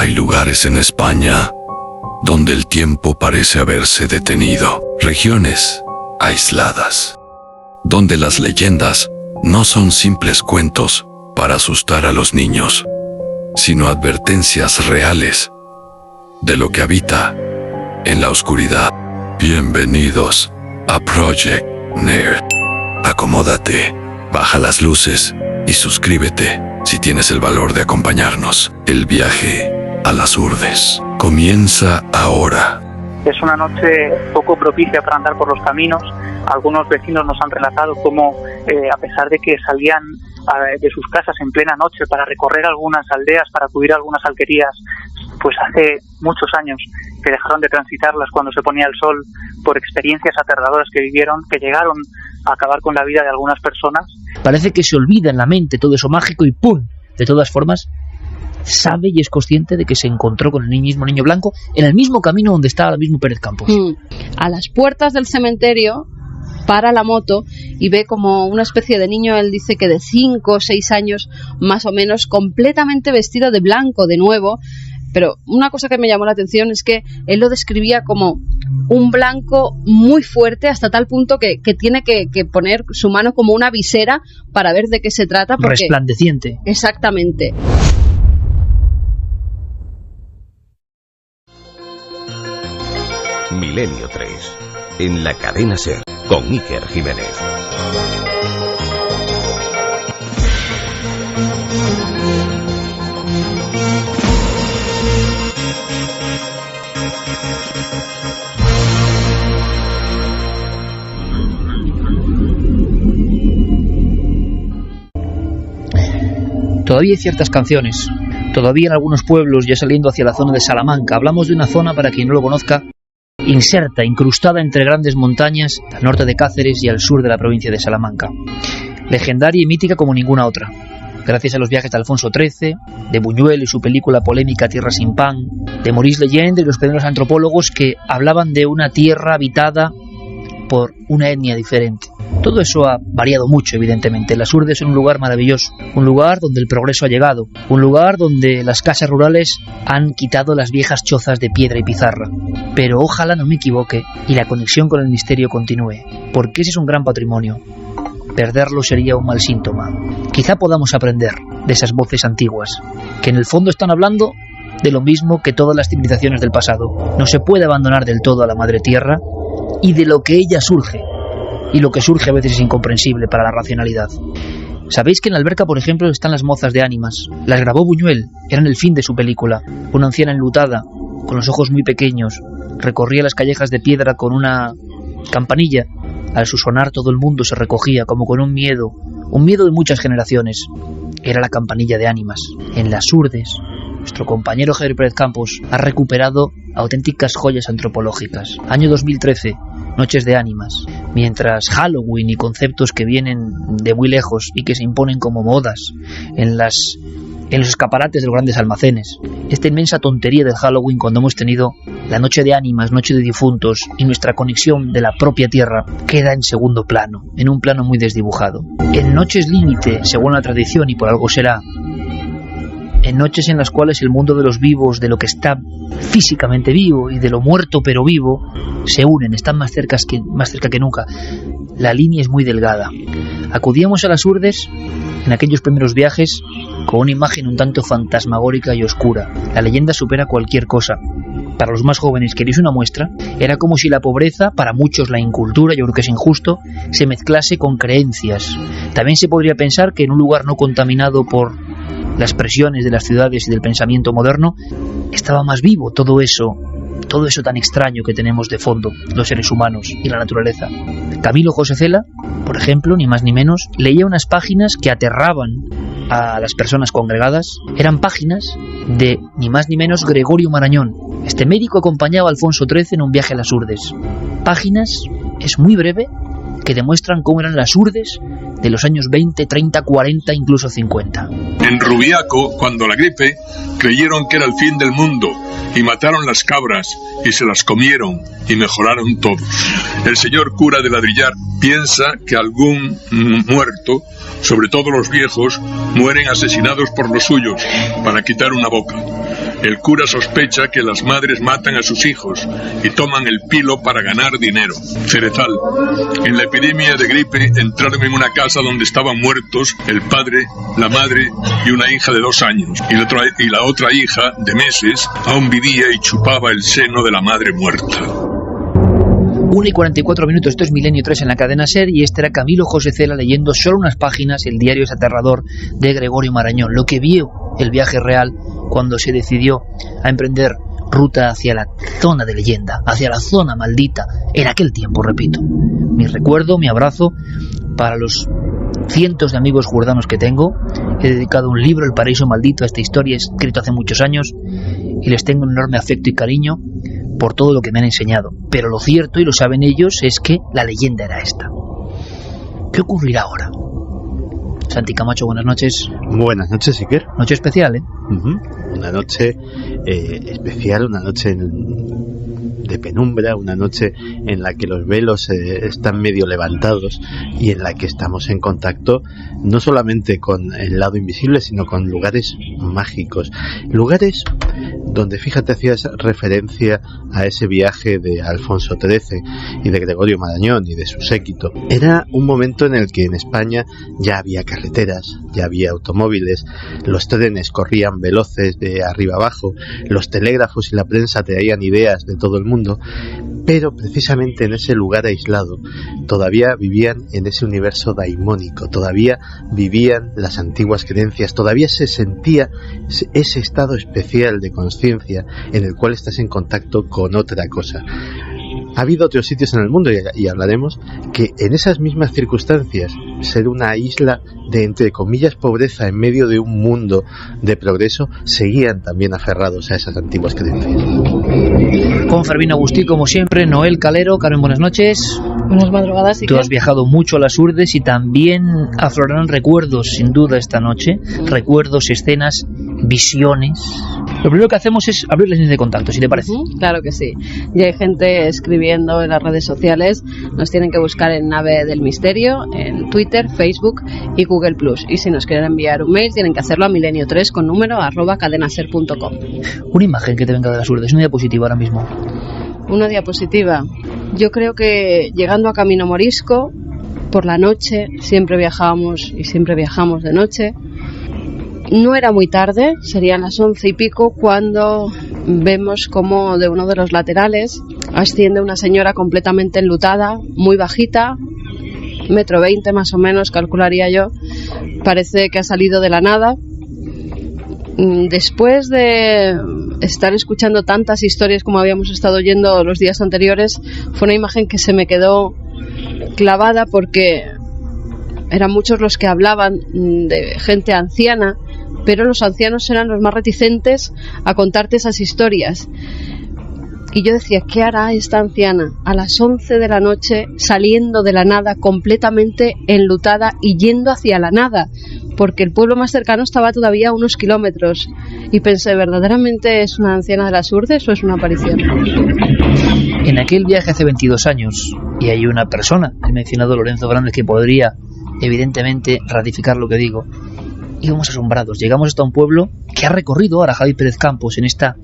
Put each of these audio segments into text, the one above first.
Hay lugares en España donde el tiempo parece haberse detenido. Regiones aisladas, donde las leyendas no son simples cuentos para asustar a los niños, sino advertencias reales de lo que habita en la oscuridad. Bienvenidos a Project Nerd. Acomódate, baja las luces y suscríbete si tienes el valor de acompañarnos. El viaje a las Urdes comienza ahora. Es una noche poco propicia para andar por los caminos. Algunos vecinos nos han relatado cómo, a pesar de que salían de sus casas en plena noche para recorrer algunas aldeas, para acudir a algunas alquerías, pues hace muchos años que dejaron de transitarlas cuando se ponía el sol, por experiencias aterradoras que vivieron, que llegaron a acabar con la vida de algunas personas. Parece que se olvida en la mente todo eso mágico y ¡pum! De todas formas, sabe y es consciente de que se encontró con el mismo niño blanco en el mismo camino donde está ahora mismo Pérez Campos. A las puertas del cementerio para la moto y ve como una especie de niño, él dice que de 5 o 6 años más o menos, completamente vestido de blanco de nuevo. Pero una cosa que me llamó la atención es que él lo describía como un blanco muy fuerte, hasta tal punto que tiene que poner su mano como una visera para ver de qué se trata. Porque... resplandeciente. Exactamente. Milenio 3, en la cadena SER, con Iker Jiménez. Todavía hay ciertas canciones, todavía en algunos pueblos, ya saliendo hacia la zona de Salamanca. Hablamos de una zona, para quien no lo conozca, inserta, incrustada entre grandes montañas, al norte de Cáceres y al sur de la provincia de Salamanca. Legendaria y mítica como ninguna otra, gracias a los viajes de Alfonso XIII, de Buñuel y su película polémica Tierra sin pan, de Maurice Legendre y los primeros antropólogos que hablaban de una tierra habitada por una etnia diferente. Todo eso ha variado mucho, evidentemente. Las Urdes son un lugar maravilloso, un lugar donde el progreso ha llegado, un lugar donde las casas rurales han quitado las viejas chozas de piedra y pizarra. Pero ojalá no me equivoque y la conexión con el misterio continúe, porque ese es un gran patrimonio. Perderlo sería un mal síntoma. Quizá podamos aprender de esas voces antiguas, que en el fondo están hablando de lo mismo que todas las civilizaciones del pasado. No se puede abandonar del todo a la madre tierra y de lo que ella surge. Y lo que surge a veces es incomprensible para la racionalidad. ¿Sabéis que en la alberca, por ejemplo, están las mozas de Ánimas? Las grabó Buñuel, eran el fin de su película. Una anciana enlutada, con los ojos muy pequeños, recorría las callejas de piedra con una campanilla. Al su sonar todo el mundo se recogía como con un miedo de muchas generaciones. Era la campanilla de Ánimas. En las Urdes, nuestro compañero Javier Pérez Campos ha recuperado auténticas joyas antropológicas. Año 2013, Noches de Ánimas. Mientras Halloween y conceptos que vienen de muy lejos y que se imponen como modas en los escaparates de los grandes almacenes. Esta inmensa tontería del Halloween, cuando hemos tenido la Noche de Ánimas, Noche de Difuntos y nuestra conexión de la propia tierra, queda en segundo plano, en un plano muy desdibujado. En noches límite, según la tradición, y por algo será, en noches en las cuales el mundo de los vivos, de lo que está físicamente vivo y de lo muerto pero vivo, se unen, están más cerca que nunca. La línea es muy delgada. Acudíamos a las Urdes en aquellos primeros viajes con una imagen un tanto fantasmagórica y oscura. La leyenda supera cualquier cosa. Para los más jóvenes, ¿queréis una muestra? Era como si la pobreza, para muchos la incultura, yo creo que es injusto, se mezclase con creencias. También se podría pensar que en un lugar no contaminado por las presiones de las ciudades y del pensamiento moderno, estaba más vivo todo eso tan extraño que tenemos de fondo, los seres humanos y la naturaleza. Camilo José Cela, por ejemplo, ni más ni menos, leía unas páginas que aterraban a las personas congregadas. Eran páginas de ni más ni menos Gregorio Marañón. Este médico acompañaba a Alfonso XIII en un viaje a las Urdes. Páginas, es muy breve, que demuestran cómo eran las Urdes de los años 20, 30, 40, incluso 50. En Rubiaco, cuando la gripe, creyeron que era el fin del mundo y mataron las cabras y se las comieron y mejoraron todos. El señor cura de Ladrillar piensa que algún muerto, sobre todo los viejos, mueren asesinados por los suyos para quitar una boca. El cura sospecha que las madres matan a sus hijos y toman el pilo para ganar dinero. Cerezal. En la epidemia de gripe entraron en una casa donde estaban muertos el padre, la madre y una hija de 2 años. Y la otra hija, de meses, aún vivía y chupaba el seno de la madre muerta. 1:44, esto es Milenio 3 en la cadena SER, y este era Camilo José Cela leyendo solo unas páginas el diario Es aterrador de Gregorio Marañón, lo que vio el viaje real cuando se decidió a emprender ruta hacia la zona de leyenda, hacia la zona maldita, en aquel tiempo, repito. Mi recuerdo, mi abrazo para los cientos de amigos jurdanos que tengo. He dedicado un libro, El paraíso maldito, a esta historia, escrito hace muchos años, y les tengo un enorme afecto y cariño por todo lo que me han enseñado. Pero lo cierto, y lo saben ellos, es que la leyenda era esta. ¿Qué ocurrirá ahora? Santi Camacho, buenas noches. Buenas noches, Iker. Noche especial, ¿eh? Una noche especial, una noche de penumbra, una noche en la que los velos están medio levantados y en la que estamos en contacto no solamente con el lado invisible, sino con lugares mágicos, lugares donde, fíjate, hacías referencia a ese viaje de Alfonso XIII y de Gregorio Marañón y de su séquito. Era un momento en el que en España ya había carreteras, ya había automóviles, los trenes corrían veloces de arriba abajo, los telégrafos y la prensa traían ideas de todo el mundo, pero precisamente en ese lugar aislado todavía vivían en ese universo daimónico, todavía vivían las antiguas creencias, todavía se sentía ese estado especial de conciencia en el cual estás en contacto con otra cosa. Ha habido otros sitios en el mundo, y hablaremos, que en esas mismas circunstancias, ser una isla de, entre comillas, pobreza en medio de un mundo de progreso, seguían también aferrados a esas antiguas creencias. Con Fermín Agustí, como siempre, Noel Calero. Carmen, buenas noches. Buenas madrugadas. Tú has viajado mucho a las Urdes y también aflorarán recuerdos, sin duda, esta noche. Recuerdos, escenas, visiones. Lo primero que hacemos es abrir las líneas de contacto, si te parece. Claro que sí. Ya hay gente escribiendo en las redes sociales. Nos tienen que buscar en Nave del Misterio, en Twitter, Facebook y Google+. Y si nos quieren enviar un mail, tienen que hacerlo a milenio3@cadenaser.com. Una imagen que te venga de las Urdes, una diapositiva ahora mismo. Una diapositiva. Yo creo que llegando a Camino Morisco, por la noche, siempre viajábamos y siempre viajamos de noche. No era muy tarde, serían las 11 y pico, cuando vemos como de uno de los laterales asciende una señora completamente enlutada, muy bajita, 1,20 m más o menos, calcularía yo. Parece que ha salido de la nada. Después de estar escuchando tantas historias como habíamos estado oyendo los días anteriores, fue una imagen que se me quedó clavada, porque eran muchos los que hablaban de gente anciana, pero los ancianos eran los más reticentes a contarte esas historias. Y yo decía, ¿qué hará esta anciana a las 11 de la noche saliendo de la nada, completamente enlutada y yendo hacia la nada? Porque el pueblo más cercano estaba todavía a unos kilómetros. Y pensé, ¿verdaderamente es una anciana de las Urdes o es una aparición? En aquel viaje hace 22 años, y hay una persona, he mencionado Lorenzo Grandes, que podría evidentemente ratificar lo que digo, íbamos asombrados. Llegamos hasta un pueblo que ha recorrido ahora Javi Pérez Campos en esta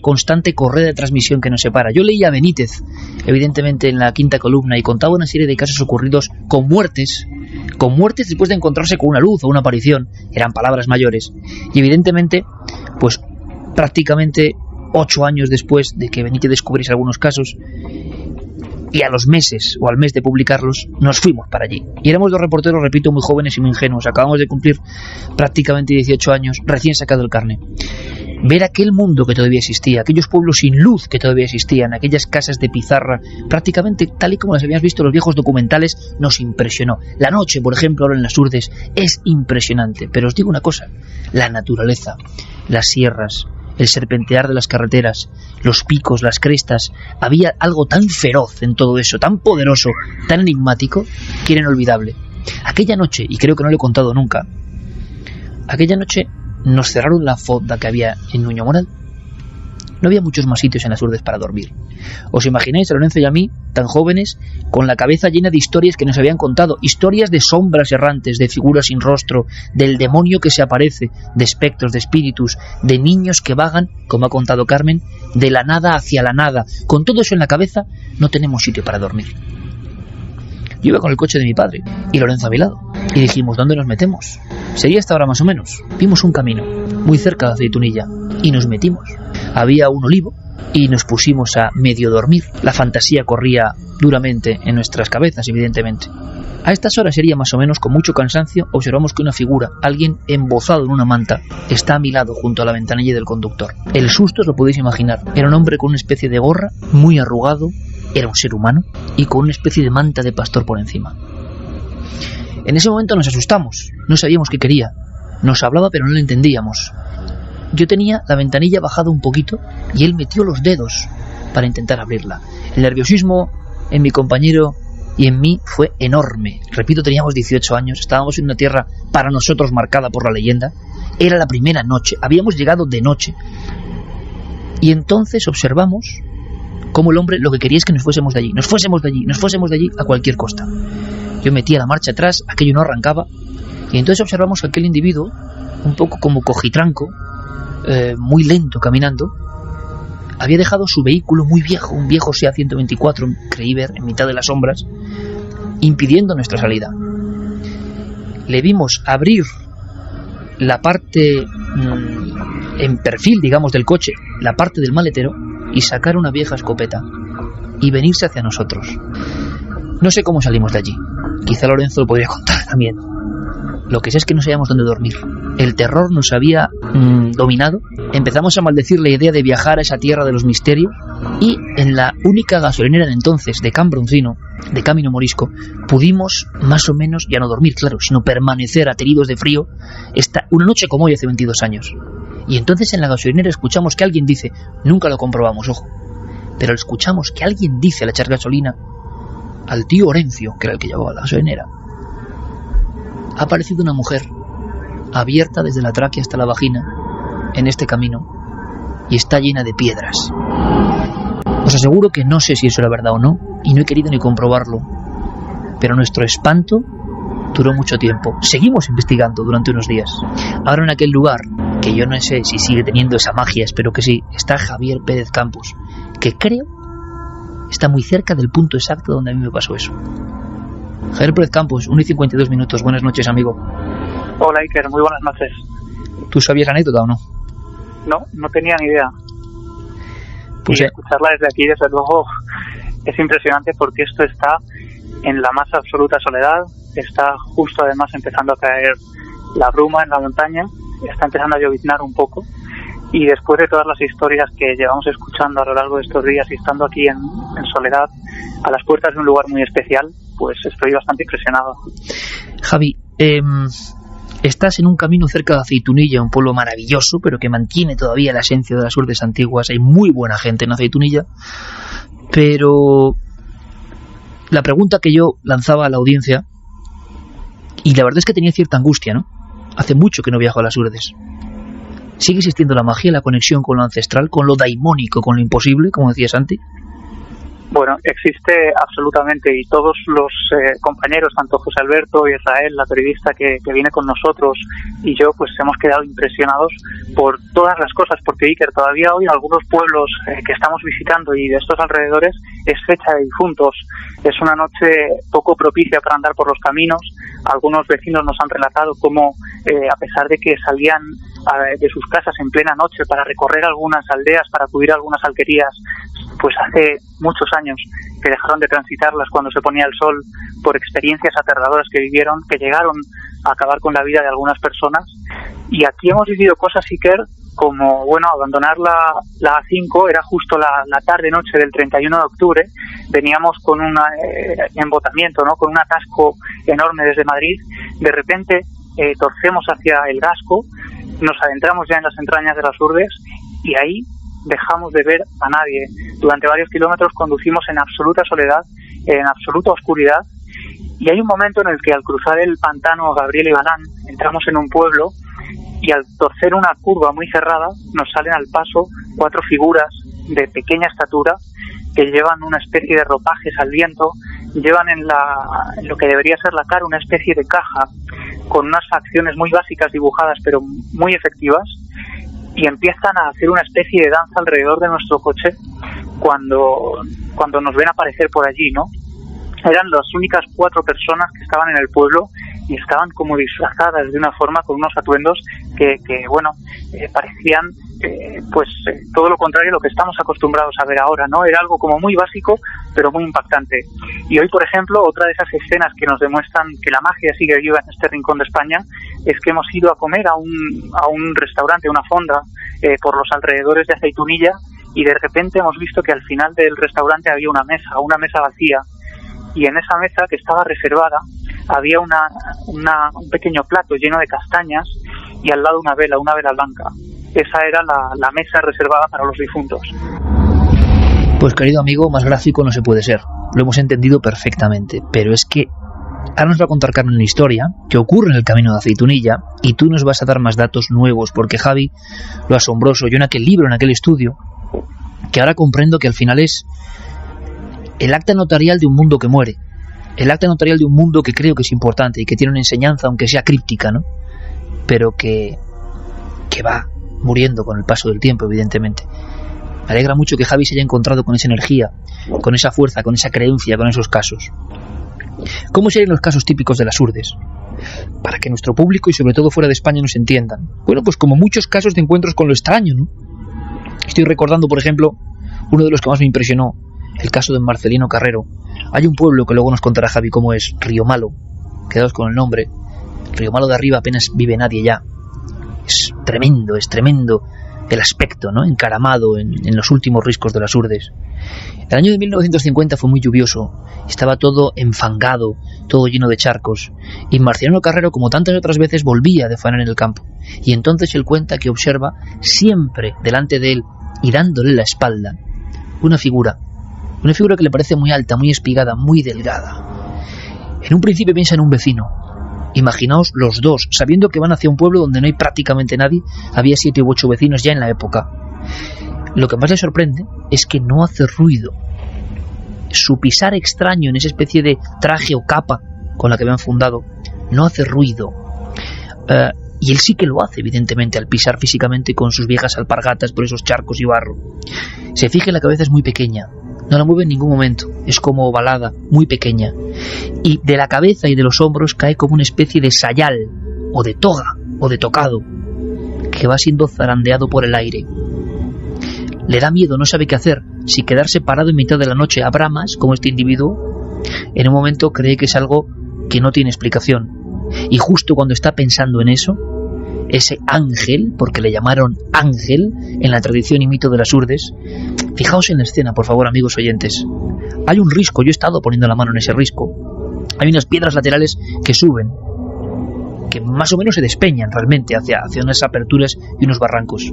constante correa de transmisión que nos separa. Yo leía a Benítez, evidentemente, en la quinta columna, y contaba una serie de casos ocurridos con muertes después de encontrarse con una luz o una aparición. Eran palabras mayores. Y evidentemente, pues prácticamente 8 años después de que Benítez descubriese algunos casos, y a los meses o al mes de publicarlos, nos fuimos para allí. Y éramos 2 reporteros, repito, muy jóvenes y muy ingenuos. Acabamos de cumplir prácticamente 18 años, recién sacado el carné. Ver aquel mundo que todavía existía, aquellos pueblos sin luz que todavía existían, aquellas casas de pizarra, prácticamente tal y como las habíamos visto en los viejos documentales, nos impresionó. La noche, por ejemplo, ahora en las Urdes, es impresionante. Pero os digo una cosa, la naturaleza, las sierras, el serpentear de las carreteras, los picos, las crestas, había algo tan feroz en todo eso, tan poderoso, tan enigmático, que era inolvidable. Aquella noche, y creo que no lo he contado nunca, aquella noche nos cerraron la fonda que había en Nuño Moral. No había muchos más sitios en las Urdes para dormir. ¿Os imagináis a Lorenzo y a mí, tan jóvenes, con la cabeza llena de historias que nos habían contado? Historias de sombras errantes, de figuras sin rostro, del demonio que se aparece, de espectros, de espíritus, de niños que vagan, como ha contado Carmen, de la nada hacia la nada. Con todo eso en la cabeza, no tenemos sitio para dormir. Yo iba con el coche de mi padre y Lorenzo a mi lado. Y dijimos, ¿dónde nos metemos? Sería esta hora más o menos. Vimos un camino, muy cerca de Aceitunilla, y nos metimos. Había un olivo y nos pusimos a medio dormir. La fantasía corría duramente en nuestras cabezas, evidentemente. A estas horas sería más o menos, con mucho cansancio, observamos que una figura, alguien embozado en una manta, está a mi lado junto a la ventanilla del conductor. El susto os lo podéis imaginar. Era un hombre con una especie de gorra, muy arrugado, era un ser humano, y con una especie de manta de pastor por encima. En ese momento nos asustamos, no sabíamos qué quería. Nos hablaba pero no le entendíamos. Yo tenía la ventanilla bajada un poquito y él metió los dedos para intentar abrirla. El nerviosismo en mi compañero y en mí fue enorme. Repito, teníamos 18 años, estábamos en una tierra para nosotros marcada por la leyenda. Era la primera noche, habíamos llegado de noche. Y entonces observamos cómo el hombre lo que quería es que nos fuésemos de allí, nos fuésemos de allí a cualquier costa. Yo metía la marcha atrás, aquello no arrancaba, y entonces observamos que aquel individuo, un poco como cojitranco, muy lento caminando, había dejado su vehículo muy viejo, un viejo SEAT 124, creí ver, en mitad de las sombras, impidiendo nuestra salida. Le vimos abrir la parte en perfil, digamos, del coche, la parte del maletero, y sacar una vieja escopeta y venirse hacia nosotros. No sé cómo salimos de allí. Quizá Lorenzo lo podría contar también. Lo que sé es que no sabíamos dónde dormir. El terror nos había dominado. Empezamos a maldecir la idea de viajar a esa tierra de los misterios, y en la única gasolinera de entonces de Cambroncino, de Camino Morisco, pudimos más o menos ya no dormir, claro, sino permanecer ateridos de frío una noche como hoy hace 22 años. Y entonces en la gasolinera escuchamos que alguien dice, nunca lo comprobamos, ojo, pero escuchamos que alguien dice al echar gasolina al tío Orencio, que era el que llevaba la gasolinera: ha aparecido una mujer abierta desde la tráquea hasta la vagina en este camino y está llena de piedras. Os aseguro que no sé si eso era verdad o no, y no he querido ni comprobarlo, pero nuestro espanto duró mucho tiempo. Seguimos investigando durante unos días. Ahora en aquel lugar, que yo no sé si sigue teniendo esa magia, espero que sí, está Javier Pérez Campos, que creo está muy cerca del punto exacto donde a mí me pasó eso. Javier Pérez Campos, 1:52. Buenas noches, amigo. Hola, Iker, muy buenas noches. ¿Tú sabías la anécdota o no? No tenía ni idea. Pues y escucharla desde aquí, desde luego, es impresionante, porque esto está en la más absoluta soledad. Está justo además empezando a caer la bruma en la montaña, está empezando a lloviznar un poco, y después de todas las historias que llevamos escuchando a lo largo de estos días y estando aquí en soledad, a las puertas de un lugar muy especial, pues estoy bastante impresionado. Javi, estás en un camino cerca de Aceitunilla, un pueblo maravilloso, pero que mantiene todavía la esencia de las Urdes antiguas. Hay muy buena gente en Aceitunilla, pero la pregunta que yo lanzaba a la audiencia, y la verdad es que tenía cierta angustia, ¿no? Hace mucho que no viajo a las Urdes. ¿Sigue existiendo la magia, la conexión con lo ancestral, con lo daimónico, con lo imposible, como decía Santi? Bueno, existe absolutamente, y todos los compañeros, tanto José Alberto y Israel, la periodista que viene con nosotros, y yo, pues hemos quedado impresionados por todas las cosas, porque Iker, todavía hoy algunos pueblos que estamos visitando y de estos alrededores es fecha de difuntos. Es una noche poco propicia para andar por los caminos. Algunos vecinos nos han relatado cómo, a pesar de que salían de sus casas en plena noche para recorrer algunas aldeas, para acudir a algunas alquerías, pues hace muchos años que dejaron de transitarlas cuando se ponía el sol, por experiencias aterradoras que vivieron, que llegaron a acabar con la vida de algunas personas. Y aquí hemos vivido cosas, Iker, como, bueno, abandonar la A5, era justo la tarde-noche del 31 de octubre, veníamos con un embotamiento, ¿no?, con un atasco enorme desde Madrid. De repente torcemos hacia el Gasco, nos adentramos ya en las entrañas de las Urdes, y ahí dejamos de ver a nadie. Durante varios kilómetros conducimos en absoluta soledad, en absoluta oscuridad, y hay un momento en el que, al cruzar el pantano Gabriel y Galán, entramos en un pueblo y al torcer una curva muy cerrada nos salen al paso 4 figuras de pequeña estatura que llevan una especie de ropajes al viento, llevan en lo que debería ser la cara una especie de caja con unas facciones muy básicas dibujadas pero muy efectivas, y empiezan a hacer una especie de danza alrededor de nuestro coche cuando nos ven aparecer por allí, ¿no? Eran las únicas 4 personas que estaban en el pueblo y estaban como disfrazadas de una forma, con unos atuendos que parecían todo lo contrario a lo que estamos acostumbrados a ver ahora, ¿no? Era algo como muy básico pero muy impactante. Y hoy, por ejemplo, otra de esas escenas que nos demuestran que la magia sigue viva en este rincón de España es que hemos ido a comer a un restaurante, una fonda, por los alrededores de Aceitunilla, y de repente hemos visto que al final del restaurante había una mesa vacía, y en esa mesa, que estaba reservada, había un pequeño plato lleno de castañas y al lado una vela blanca. Esa era la mesa reservada para los difuntos. Pues querido amigo, más gráfico no se puede ser. Lo hemos entendido perfectamente, pero es que ahora nos va a contar Carmen una historia que ocurre en el camino de Aceitunilla y tú nos vas a dar más datos nuevos, porque Javi, lo asombroso, yo en aquel libro, en aquel estudio, que ahora comprendo que al final es el acta notarial de un mundo que muere, el acta notarial de un mundo que creo que es importante y que tiene una enseñanza, aunque sea críptica, ¿no? Pero que va muriendo con el paso del tiempo, evidentemente. Me alegra mucho que Javi se haya encontrado con esa energía, con esa fuerza, con esa creencia, con esos casos. ¿Cómo serían los casos típicos de las Urdes? Para que nuestro público y sobre todo fuera de España nos entiendan. Bueno, pues como muchos casos de encuentros con lo extraño, ¿no? Estoy recordando, por ejemplo, uno de los que más me impresionó, el caso de Marcelino Carrero. Hay un pueblo que luego nos contará Javi cómo es, Río Malo. Quedaos con el nombre. Río Malo de arriba apenas vive nadie ya. Es tremendo el aspecto, ¿no? Encaramado en los últimos riscos de las Urdes. El año de 1950 fue muy lluvioso, estaba todo enfangado, todo lleno de charcos, y Marcelino Carrero, como tantas otras veces, volvía de faenar en el campo, y entonces él cuenta que observa siempre delante de él y dándole la espalda una figura que le parece muy alta, muy espigada, muy delgada. En un principio piensa en un vecino. Imaginaos los dos, sabiendo que van hacia un pueblo donde no hay prácticamente nadie, había 7 u 8 vecinos ya en la época. Lo que más le sorprende es que no hace ruido. Su pisar extraño en esa especie de traje o capa con la que habían fundado no hace ruido. Y él sí que lo hace, evidentemente, al pisar físicamente con sus viejas alpargatas por esos charcos y barro. Se fija en la cabeza, es muy pequeña, no la mueve en ningún momento, es como ovalada, muy pequeña, y de la cabeza y de los hombros cae como una especie de sayal, o de toga, o de tocado, que va siendo zarandeado por el aire. Le da miedo, no sabe qué hacer, si quedarse parado en mitad de la noche a bramas, como este individuo. En un momento cree que es algo que no tiene explicación, y justo cuando está pensando en eso, ese ángel, porque le llamaron ángel en la tradición y mito de las Urdes. Fijaos en la escena, por favor, amigos oyentes. Hay un risco, yo he estado poniendo la mano en ese risco. Hay unas piedras laterales que suben, que más o menos se despeñan realmente hacia unas aperturas y unos barrancos.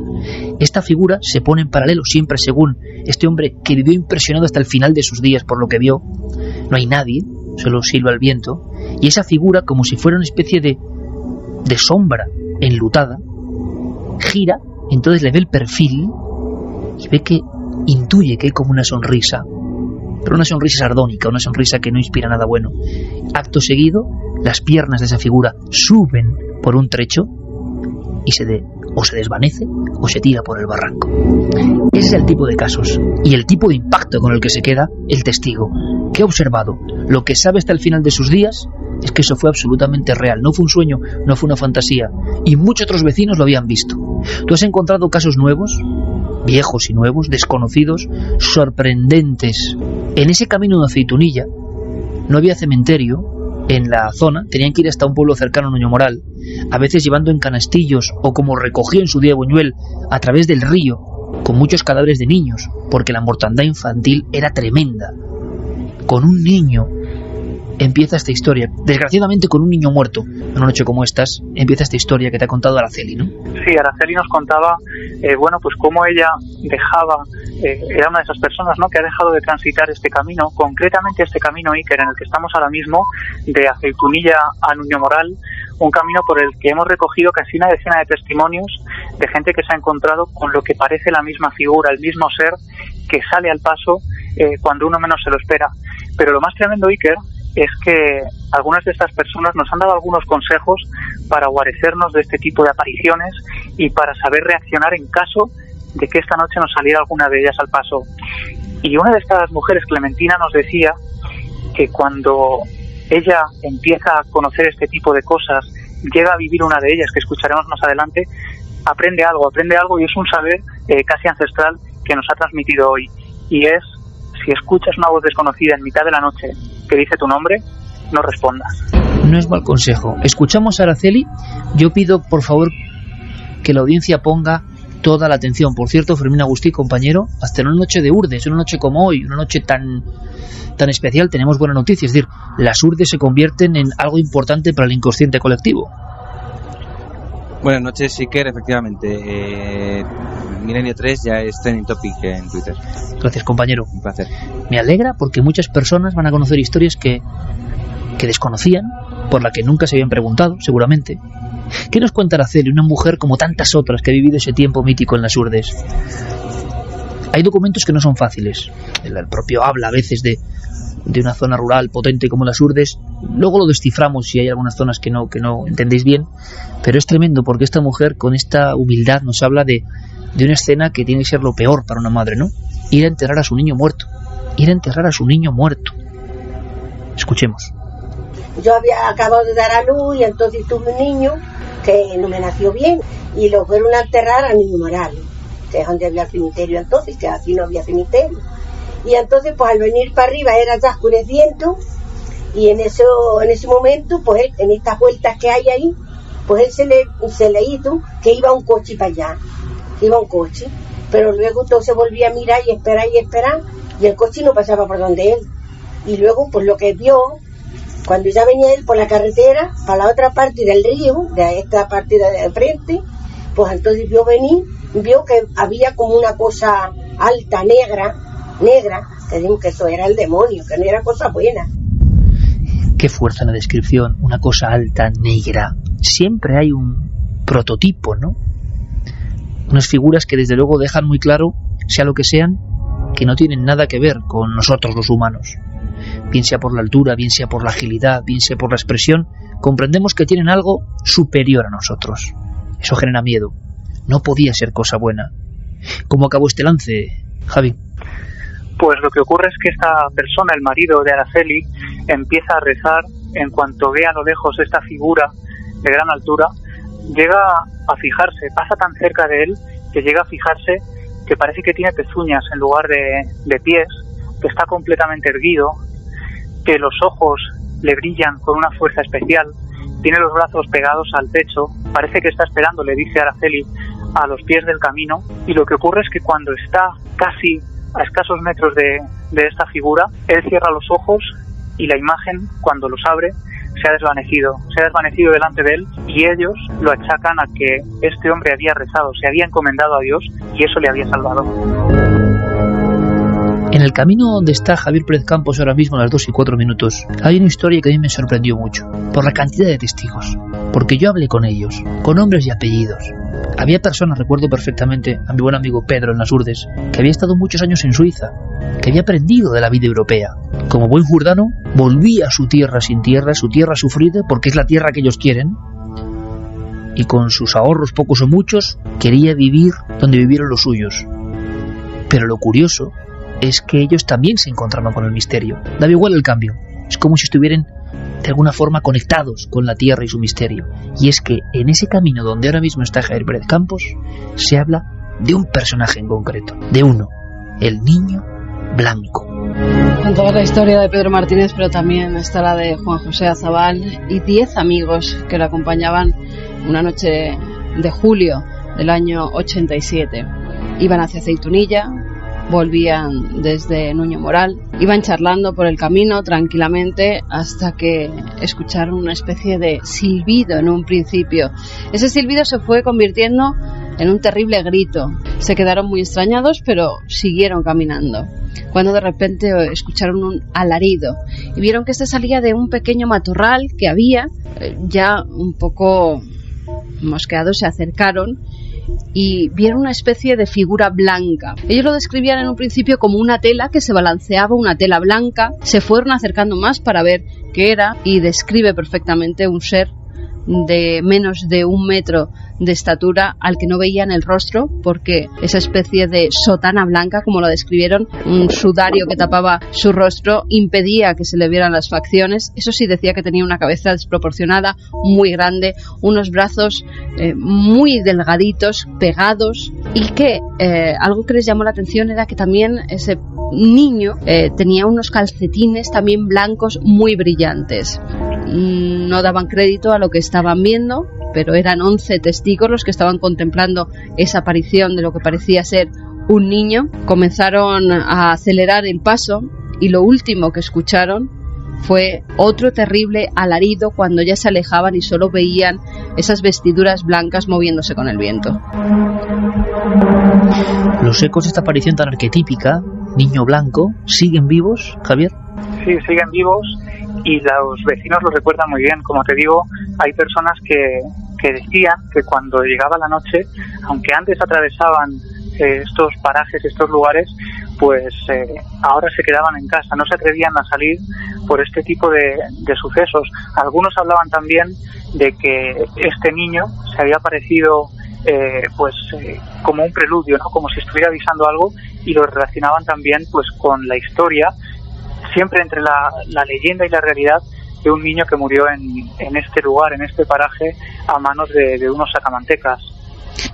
Esta figura se pone en paralelo, siempre según este hombre que vivió impresionado hasta el final de sus días por lo que vio. No hay nadie, solo silba el viento, y esa figura, como si fuera una especie de sombra enlutada, gira, entonces le ve el perfil y ve que intuye que hay como una sonrisa, pero una sonrisa sardónica, una sonrisa que no inspira nada bueno. Acto seguido, las piernas de esa figura suben por un trecho y o se desvanece o se tira por el barranco. Ese es el tipo de casos y el tipo de impacto con el que se queda el testigo, que ha observado lo que sabe hasta el final de sus días. Es que eso fue absolutamente real, no fue un sueño, no fue una fantasía, y muchos otros vecinos lo habían visto. ¿Tú has encontrado casos nuevos, viejos y nuevos, desconocidos, sorprendentes? En ese camino de Aceitunilla no había cementerio en la zona, tenían que ir hasta un pueblo cercano a Nuño Moral, a veces llevando en canastillos o como recogió en su día Buñuel a través del río, con muchos cadáveres de niños, porque la mortandad infantil era tremenda. Con un niño empieza esta historia, desgraciadamente con un niño muerto. En una noche como estas empieza esta historia que te ha contado Araceli, ¿no? Sí, Araceli nos contaba, pues cómo ella dejaba, era una de esas personas, ¿no?, que ha dejado de transitar este camino, concretamente este camino Iker en el que estamos ahora mismo, de Aceitunilla a Nuño Moral, un camino por el que hemos recogido casi una decena de testimonios de gente que se ha encontrado con lo que parece la misma figura, el mismo ser que sale al paso cuando uno menos se lo espera. Pero lo más tremendo, Iker, es que algunas de estas personas nos han dado algunos consejos para guarecernos de este tipo de apariciones y para saber reaccionar en caso de que esta noche nos saliera alguna de ellas al paso. Y una de estas mujeres, Clementina, nos decía que cuando ella empieza a conocer este tipo de cosas, llega a vivir una de ellas, que escucharemos más adelante, aprende algo y es un saber casi ancestral que nos ha transmitido hoy. Y es, si escuchas una voz desconocida en mitad de la noche que dice tu nombre, no respondas. No es mal consejo. Escuchamos a Araceli. Yo pido, por favor, que la audiencia ponga toda la atención. Por cierto, Fermín Agustí, compañero, hasta en una noche de Urdes, una noche como hoy, una noche tan especial, tenemos buena noticia. Es decir, las Urdes se convierten en algo importante para el inconsciente colectivo. Buenas noches, Iker. Efectivamente, Milenio 3 ya es trending topic en Twitter. Gracias, compañero. Un placer. Me alegra porque muchas personas van a conocer historias que desconocían, por la que nunca se habían preguntado, seguramente. ¿Qué nos cuenta Araceli, una mujer como tantas otras que ha vivido ese tiempo mítico en las Urdes? Hay documentos que no son fáciles. El propio habla a veces de una zona rural potente como las Urdes. Luego lo desciframos si hay algunas zonas que no entendéis bien. Pero es tremendo porque esta mujer con esta humildad nos habla de una escena que tiene que ser lo peor para una madre, ¿no? Ir a enterrar a su niño muerto. Ir a enterrar a su niño muerto. Escuchemos. Yo había acabado de dar a luz y entonces tuve un niño que no me nació bien y lo fueron a enterrar a Niño Moral, que es donde había cementerio entonces, que aquí no había cementerio. Y entonces pues al venir para arriba era ya oscureciendo y en ese momento pues él, en estas vueltas que hay ahí, pues él se le hizo que iba un coche para allá, iba un coche, pero luego todo se volvía a mirar y esperar y el coche no pasaba por donde él. Y luego pues lo que vio, cuando ya venía él por la carretera, para la otra parte del río, de esta parte de frente, pues entonces vio que había como una cosa alta, negra, que digo que eso era el demonio, que no era cosa buena. Qué fuerza en la descripción, una cosa alta, negra. Siempre hay un prototipo, ¿no? Unas figuras que desde luego dejan muy claro, sea lo que sean, que no tienen nada que ver con nosotros los humanos. Bien sea por la altura, bien sea por la agilidad, bien sea por la expresión, comprendemos que tienen algo superior a nosotros. Eso genera miedo. No podía ser cosa buena. ¿Cómo acabó este lance, Javi? Pues lo que ocurre es que esta persona, el marido de Araceli, empieza a rezar en cuanto ve a lo lejos esta figura de gran altura, llega a fijarse, pasa tan cerca de él que llega a fijarse que parece que tiene pezuñas en lugar de pies, que está completamente erguido, que los ojos le brillan con una fuerza especial, tiene los brazos pegados al pecho, parece que está esperando, le dice Araceli, a los pies del camino, y lo que ocurre es que cuando está casi a escasos metros de esta figura, él cierra los ojos y la imagen, cuando los abre, se ha desvanecido delante de él, y ellos lo achacan a que este hombre había rezado, se había encomendado a Dios y eso le había salvado. En el camino donde está Javier Pérez Campos ahora mismo a las 2:04, hay una historia que a mí me sorprendió mucho, por la cantidad de testigos, porque yo hablé con ellos, con nombres y apellidos. Había personas, recuerdo perfectamente a mi buen amigo Pedro en las Urdes, que había estado muchos años en Suiza, que había aprendido de la vida europea. Como buen jurdano, volvía a su tierra sin tierra, su tierra sufrida, porque es la tierra que ellos quieren, y con sus ahorros, pocos o muchos, quería vivir donde vivieron los suyos. Pero lo curioso es que ellos también se encontraban con el misterio. Daba igual el cambio, es como si estuvieran de alguna forma conectados con la tierra y su misterio. Y es que en ese camino donde ahora mismo está Javier Pérez Campos, se habla de un personaje en concreto, de uno, el niño blanco. Contaba la historia de Pedro Martínez, pero también está la de Juan José Azabal y 10 amigos que lo acompañaban una noche de julio del año 87. Iban hacia Aceitunilla, volvían desde Nuño Moral, iban charlando por el camino tranquilamente hasta que escucharon una especie de silbido en un principio. Ese silbido se fue convirtiendo en un terrible grito. Se quedaron muy extrañados, pero siguieron caminando, cuando de repente escucharon un alarido y vieron que este salía de un pequeño matorral que había. Ya un poco mosqueados se acercaron y vieron una especie de figura blanca. Ellos lo describían en un principio como una tela que se balanceaba, una tela blanca. Se fueron acercando más para ver qué era, y describe perfectamente un ser de menos de 1 metro de estatura, al que no veían el rostro, porque esa especie de sotana blanca, como lo describieron, un sudario que tapaba su rostro, impedía que se le vieran las facciones. Eso sí, decía que tenía una cabeza desproporcionada, muy grande, unos brazos muy delgaditos, pegados, y que algo que les llamó la atención era que también ese niño tenía unos calcetines también blancos muy brillantes. No daban crédito a lo que estaban viendo, pero eran 11 testigos los que estaban contemplando esa aparición de lo que parecía ser un niño. Comenzaron a acelerar el paso y lo último que escucharon fue otro terrible alarido cuando ya se alejaban y solo veían esas vestiduras blancas moviéndose con el viento. Los ecos de esta aparición tan arquetípica, niño blanco, ¿siguen vivos, Javier? Sí, siguen vivos, y los vecinos lo recuerdan muy bien. Como te digo, hay personas que decían que cuando llegaba la noche, aunque antes atravesaban estos parajes, estos lugares, pues ahora se quedaban en casa, no se atrevían a salir por este tipo de sucesos. Algunos hablaban también de que este niño se había aparecido como un preludio, ¿no? Como si estuviera avisando algo, y lo relacionaban también pues con la historia, siempre entre la leyenda y la realidad, de un niño que murió en este lugar, en este paraje, a manos de unos sacamantecas.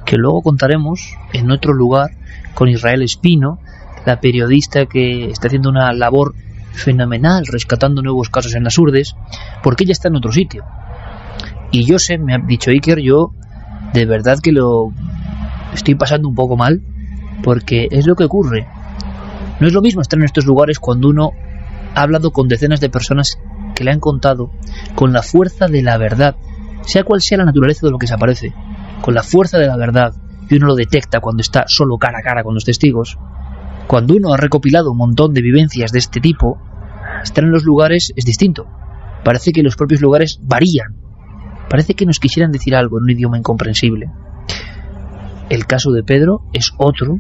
Que luego contaremos en otro lugar con Israel Espino, la periodista que está haciendo una labor fenomenal rescatando nuevos casos en las Urdes, porque ella está en otro sitio. Y yo sé, me ha dicho Iker, yo de verdad que lo estoy pasando un poco mal, porque es lo que ocurre. No es lo mismo estar en estos lugares cuando uno ha hablado con decenas de personas que le han contado con la fuerza de la verdad, sea cual sea la naturaleza de lo que se aparece, con la fuerza de la verdad, y uno lo detecta cuando está solo cara a cara con los testigos. Cuando uno ha recopilado un montón de vivencias de este tipo, estar en los lugares es distinto. Parece que los propios lugares varían, parece que nos quisieran decir algo en un idioma incomprensible. El caso de Pedro es otro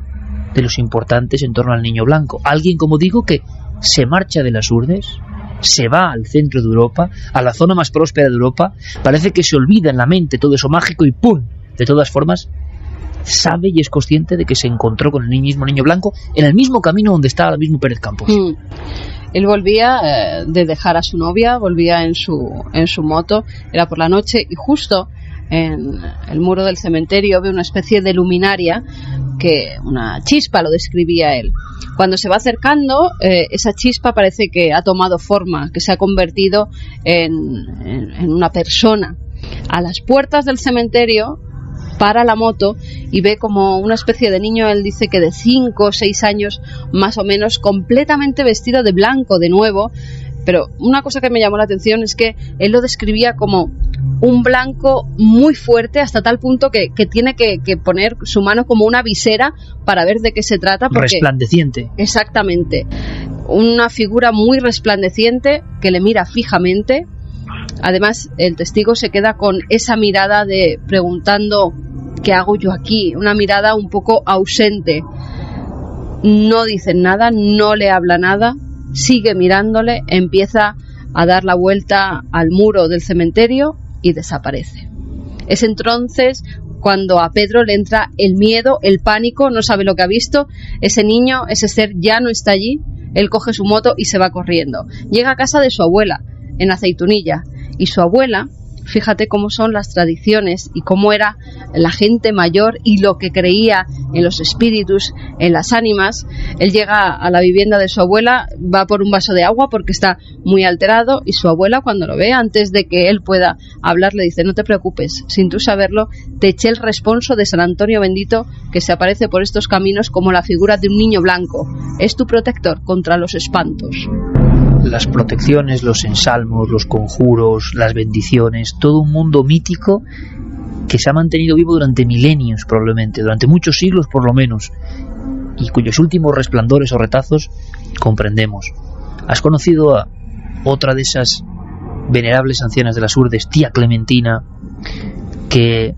de los importantes en torno al niño blanco. Alguien, como digo, que se marcha de las Urdes, se va al centro de Europa, a la zona más próspera de Europa, parece que se olvida en la mente todo eso mágico y ¡pum! De todas formas, sabe y es consciente de que se encontró con el mismo niño blanco en el mismo camino donde está ahora mismo Pérez Campos. Él volvía de dejar a su novia, volvía en su moto, era por la noche, y justo en el muro del cementerio ve una especie de luminaria, que una chispa, lo describía él. Cuando se va acercando, esa chispa parece que ha tomado forma, que se ha convertido en una persona. A las puertas del cementerio para la moto y ve como una especie de niño, él dice que de 5 o 6 años más o menos, completamente vestido de blanco de nuevo. Pero una cosa que me llamó la atención es que él lo describía como un blanco muy fuerte, hasta tal punto que tiene que poner su mano como una visera para ver de qué se trata. Porque, resplandeciente. Exactamente. Una figura muy resplandeciente que le mira fijamente. Además, el testigo se queda con esa mirada de preguntando ¿qué hago yo aquí? Una mirada un poco ausente. No dice nada, no le habla nada, sigue mirándole, empieza a dar la vuelta al muro del cementerio y desaparece. Es entonces cuando a Pedro le entra el miedo, el pánico, no sabe lo que ha visto. Ese niño, ese ser ya no está allí. Él coge su moto y se va corriendo. Llega a casa de su abuela, en Aceitunilla, y su abuela, fíjate cómo son las tradiciones y cómo era la gente mayor y lo que creía en los espíritus, en las ánimas. Él llega a la vivienda de su abuela, va por un vaso de agua porque está muy alterado, y su abuela, cuando lo ve, antes de que él pueda hablar, le dice: no te preocupes, sin tú saberlo te eché el responso de San Antonio Bendito, que se aparece por estos caminos como la figura de un niño blanco. Es tu protector contra los espantos. Las protecciones, los ensalmos, los conjuros, las bendiciones, todo un mundo mítico que se ha mantenido vivo durante milenios probablemente, durante muchos siglos por lo menos, y cuyos últimos resplandores o retazos comprendemos. Has conocido a otra de esas venerables ancianas de las Urdes, tía Clementina, que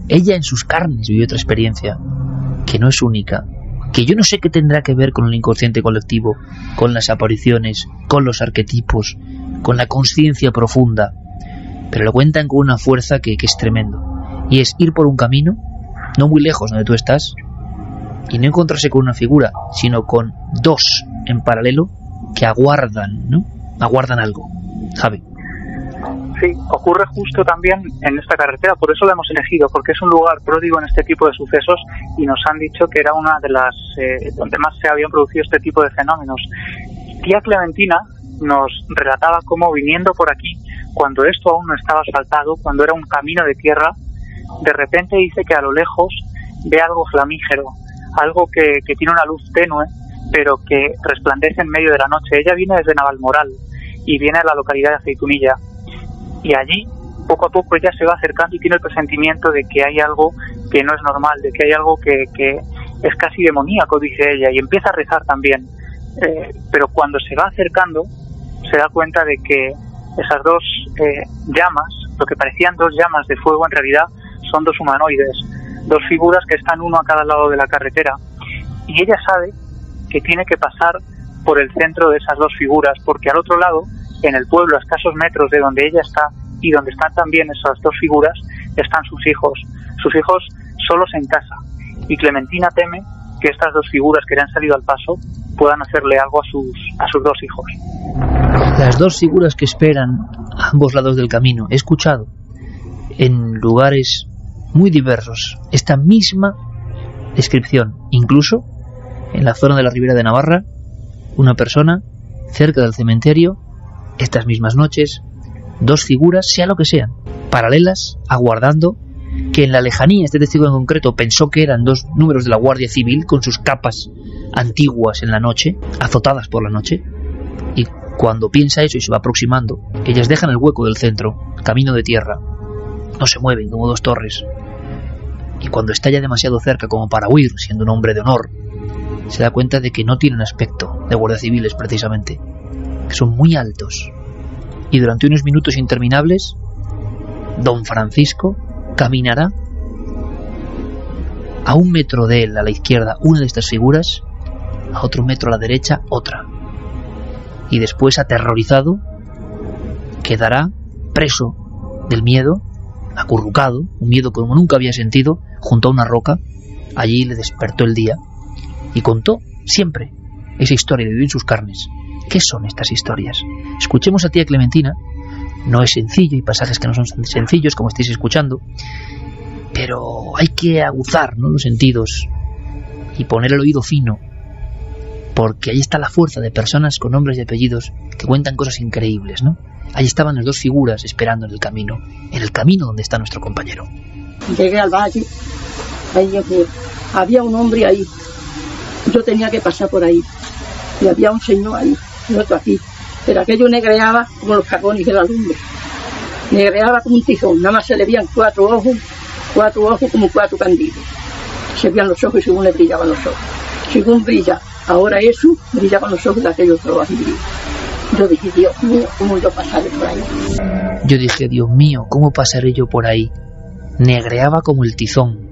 ella en sus carnes vivió otra experiencia, que no es única, que yo no sé qué tendrá que ver con el inconsciente colectivo, con las apariciones, con los arquetipos, con la conciencia profunda, pero lo cuentan con una fuerza que es tremendo, y es ir por un camino, no muy lejos donde tú estás, y no encontrarse con una figura, sino con dos en paralelo que aguardan, ¿no? Aguardan algo. Javi. Sí, ocurre justo también en esta carretera, por eso la hemos elegido, porque es un lugar pródigo en este tipo de sucesos y nos han dicho que era una de las donde más se habían producido este tipo de fenómenos. Tía Clementina nos relataba cómo viniendo por aquí, cuando esto aún no estaba asfaltado, cuando era un camino de tierra, de repente dice que a lo lejos ve algo flamígero, algo que tiene una luz tenue, pero que resplandece en medio de la noche. Ella viene desde Navalmoral y viene a la localidad de Aceitunilla. Y allí, poco a poco, ella se va acercando y tiene el presentimiento de que hay algo que no es normal, de que hay algo que es casi demoníaco, dice ella, y empieza a rezar también. Pero cuando se va acercando, se da cuenta de que esas dos llamas, lo que parecían dos llamas de fuego, en realidad son dos humanoides, dos figuras que están uno a cada lado de la carretera. Y ella sabe que tiene que pasar por el centro de esas dos figuras, porque al otro lado, en el pueblo, a escasos metros de donde ella está y donde están también esas dos figuras, están sus hijos solos en casa, y Clementina teme que estas dos figuras que le han salido al paso puedan hacerle algo a sus dos hijos. Las dos figuras que esperan a ambos lados del camino, he escuchado en lugares muy diversos esta misma descripción, incluso en la zona de la Ribera de Navarra, una persona cerca del cementerio, estas mismas noches, dos figuras, sea lo que sean, paralelas, aguardando, que en la lejanía este testigo en concreto pensó que eran dos números de la Guardia Civil con sus capas antiguas en la noche, azotadas por la noche, y cuando piensa eso y se va aproximando, ellas dejan el hueco del centro, camino de tierra, no se mueven como dos torres, y cuando está ya demasiado cerca como para huir, siendo un hombre de honor, se da cuenta de que no tienen aspecto de guardias civiles precisamente, que son muy altos, y durante unos minutos interminables don Francisco caminará a 1 metro de él a la izquierda una de estas figuras, a otro metro a la derecha otra, y después, aterrorizado, quedará preso del miedo, acurrucado, un miedo como nunca había sentido, junto a una roca. Allí le despertó el día y contó siempre esa historia, vivió en sus carnes. ¿Qué son estas historias? Escuchemos a tía Clementina. No es sencillo, hay pasajes que no son sencillos, como estáis escuchando, pero hay que aguzar, ¿no?, los sentidos y poner el oído fino, porque ahí está la fuerza de personas con nombres y apellidos que cuentan cosas increíbles, ¿no? Ahí estaban las dos figuras esperando en el camino donde está nuestro compañero. Llegué al valle, ahí había un hombre ahí, yo tenía que pasar por ahí, y había un señor ahí, y otro aquí, pero aquello negreaba como los cacones de la lumbre, negreaba como un tizón, nada más se le veían cuatro ojos como 4 candiles, se veían los ojos y según le brillaban los ojos, según brilla ahora eso, brillaban los ojos de aquellos otros así. Yo dije, Dios mío, ¿cómo yo pasaré por ahí? Yo dije, Dios mío, ¿cómo pasaré yo por ahí? Negreaba como el tizón,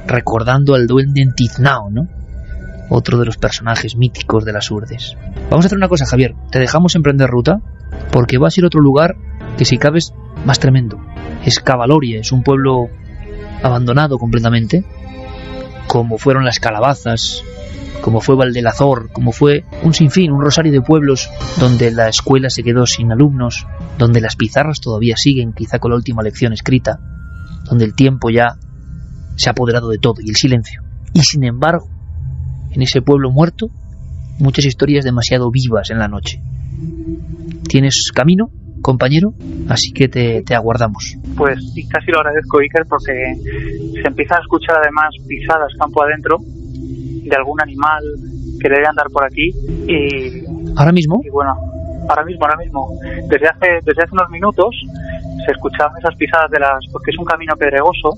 recordando al duende en Tiznao, ¿no? Otro de los personajes míticos de las Urdes. Vamos a hacer una cosa, Javier, te dejamos emprender ruta, porque vas a ir a otro lugar que, si cabes, más tremendo. Es Cavaloria, es un pueblo abandonado completamente, como fueron Las Calabazas, como fue Valdelazor, como fue un sinfín, un rosario de pueblos donde la escuela se quedó sin alumnos, donde las pizarras todavía siguen, quizá con la última lección escrita, donde el tiempo ya se ha apoderado de todo y el silencio. Y sin embargo, en ese pueblo muerto, muchas historias demasiado vivas en la noche. ¿Tienes camino, compañero? Así que te aguardamos. Pues sí, casi lo agradezco, Iker, porque se empiezan a escuchar además pisadas campo adentro de algún animal que debe andar por aquí. Y ¿ahora mismo? Y bueno, ahora mismo. Desde hace unos minutos se escuchaban esas pisadas porque es un camino pedregoso,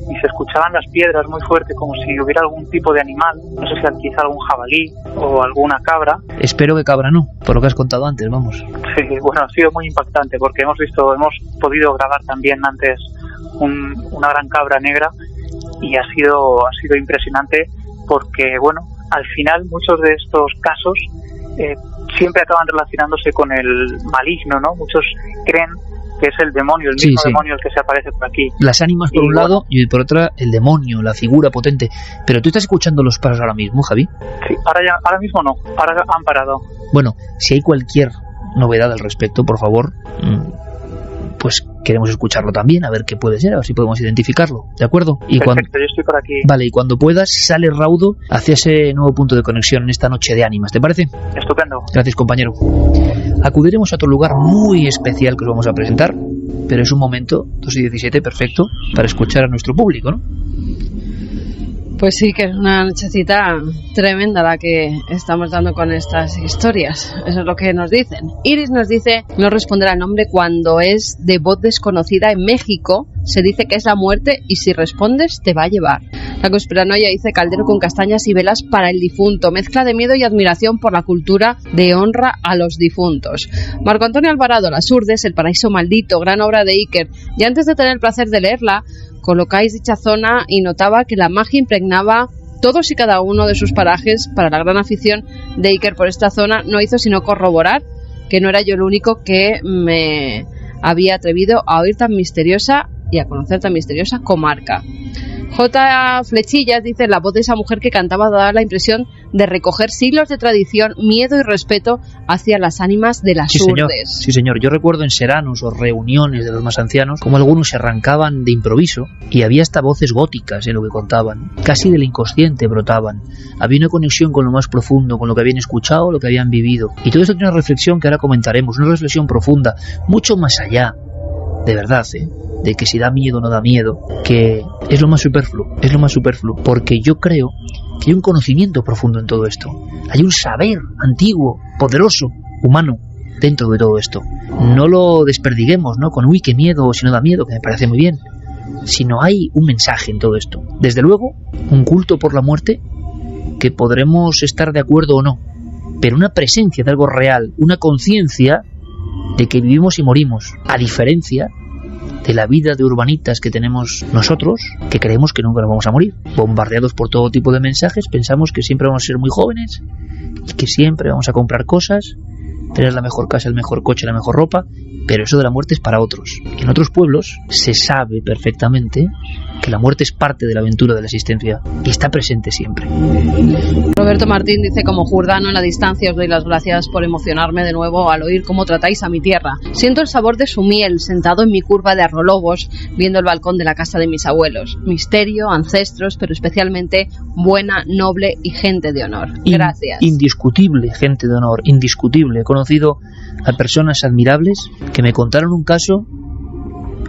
y se escuchaban las piedras muy fuerte, como si hubiera algún tipo de animal, no sé si quizá algún jabalí o alguna cabra. Espero que cabra no, por lo que has contado antes, vamos. Sí, bueno, ha sido muy impactante porque hemos podido grabar también antes una gran cabra negra, y ha sido impresionante porque, bueno, al final muchos de estos casos siempre acaban relacionándose con el maligno, ¿no? Muchos creen que es el demonio, el mismo demonio el que se aparece por aquí. Las ánimas por un lado y por otra el demonio, la figura potente. Pero tú estás escuchando los pasos ahora mismo, Javi. Sí, ahora mismo no, ahora han parado. Bueno, si hay cualquier novedad al respecto, por favor, pues queremos escucharlo también, a ver qué puede ser, a ver si podemos identificarlo, ¿de acuerdo? Y perfecto, yo estoy por aquí. Vale, y cuando puedas, sale raudo hacia ese nuevo punto de conexión en esta noche de ánimas, ¿te parece? Estupendo. Gracias, compañero. Acudiremos a otro lugar muy especial que os vamos a presentar, pero es un momento, 2:17, perfecto, para escuchar a nuestro público, ¿no? Pues sí, que es una nochecita tremenda la que estamos dando con estas historias. Eso es lo que nos dicen. Iris nos dice, no responderá el nombre cuando es de voz desconocida en México. Se dice que es la muerte y si respondes te va a llevar. La conspiranoia dice caldero con castañas y velas para el difunto. Mezcla de miedo y admiración por la cultura de honra a los difuntos. Marco Antonio Alvarado, Las Urdes, El paraíso maldito, gran obra de Iker. Y antes de tener el placer de leerla, colocáis dicha zona y notaba que la magia impregnaba todos y cada uno de sus parajes. Para la gran afición de Iker por esta zona no hizo sino corroborar que no era yo el único que me había atrevido a oír tan misteriosa y a conocer tan misteriosa comarca. J. Flechillas dice, la voz de esa mujer que cantaba daba la impresión de recoger siglos de tradición, miedo y respeto hacia las ánimas de las urdes. Sí, señor. Yo recuerdo en seranos o reuniones de los más ancianos como algunos se arrancaban de improviso y había hasta voces góticas en lo que contaban. Casi del inconsciente brotaban. Había una conexión con lo más profundo, con lo que habían escuchado, lo que habían vivido. Y todo esto tiene una reflexión que ahora comentaremos, una reflexión profunda, mucho más allá, de verdad, de que si da miedo o no da miedo, que es lo más superfluo, porque yo creo que hay un conocimiento profundo en todo esto, hay un saber antiguo, poderoso, humano dentro de todo esto. No lo desperdiguemos, ¿no? Con uy, qué miedo, o si no da miedo, que me parece muy bien, sino hay un mensaje en todo esto. Desde luego, un culto por la muerte, que podremos estar de acuerdo o no, pero una presencia de algo real, una conciencia de que vivimos y morimos, a diferencia de la vida de urbanitas que tenemos nosotros, que creemos que nunca nos vamos a morir. Bombardeados por todo tipo de mensajes, pensamos que siempre vamos a ser muy jóvenes y que siempre vamos a comprar cosas, tener la mejor casa, el mejor coche, la mejor ropa, pero eso de la muerte es para otros. En otros pueblos se sabe perfectamente que la muerte es parte de la aventura de la existencia y está presente siempre. Roberto Martín dice, como jurdano en la distancia, os doy las gracias por emocionarme de nuevo al oír cómo tratáis a mi tierra. Siento el sabor de su miel sentado en mi curva de Arrolobos, viendo el balcón de la casa de mis abuelos. Misterio, ancestros, pero especialmente buena, noble y gente de honor. Gracias. Indiscutible gente de honor, indiscutible. He conocido a personas admirables que me contaron un caso,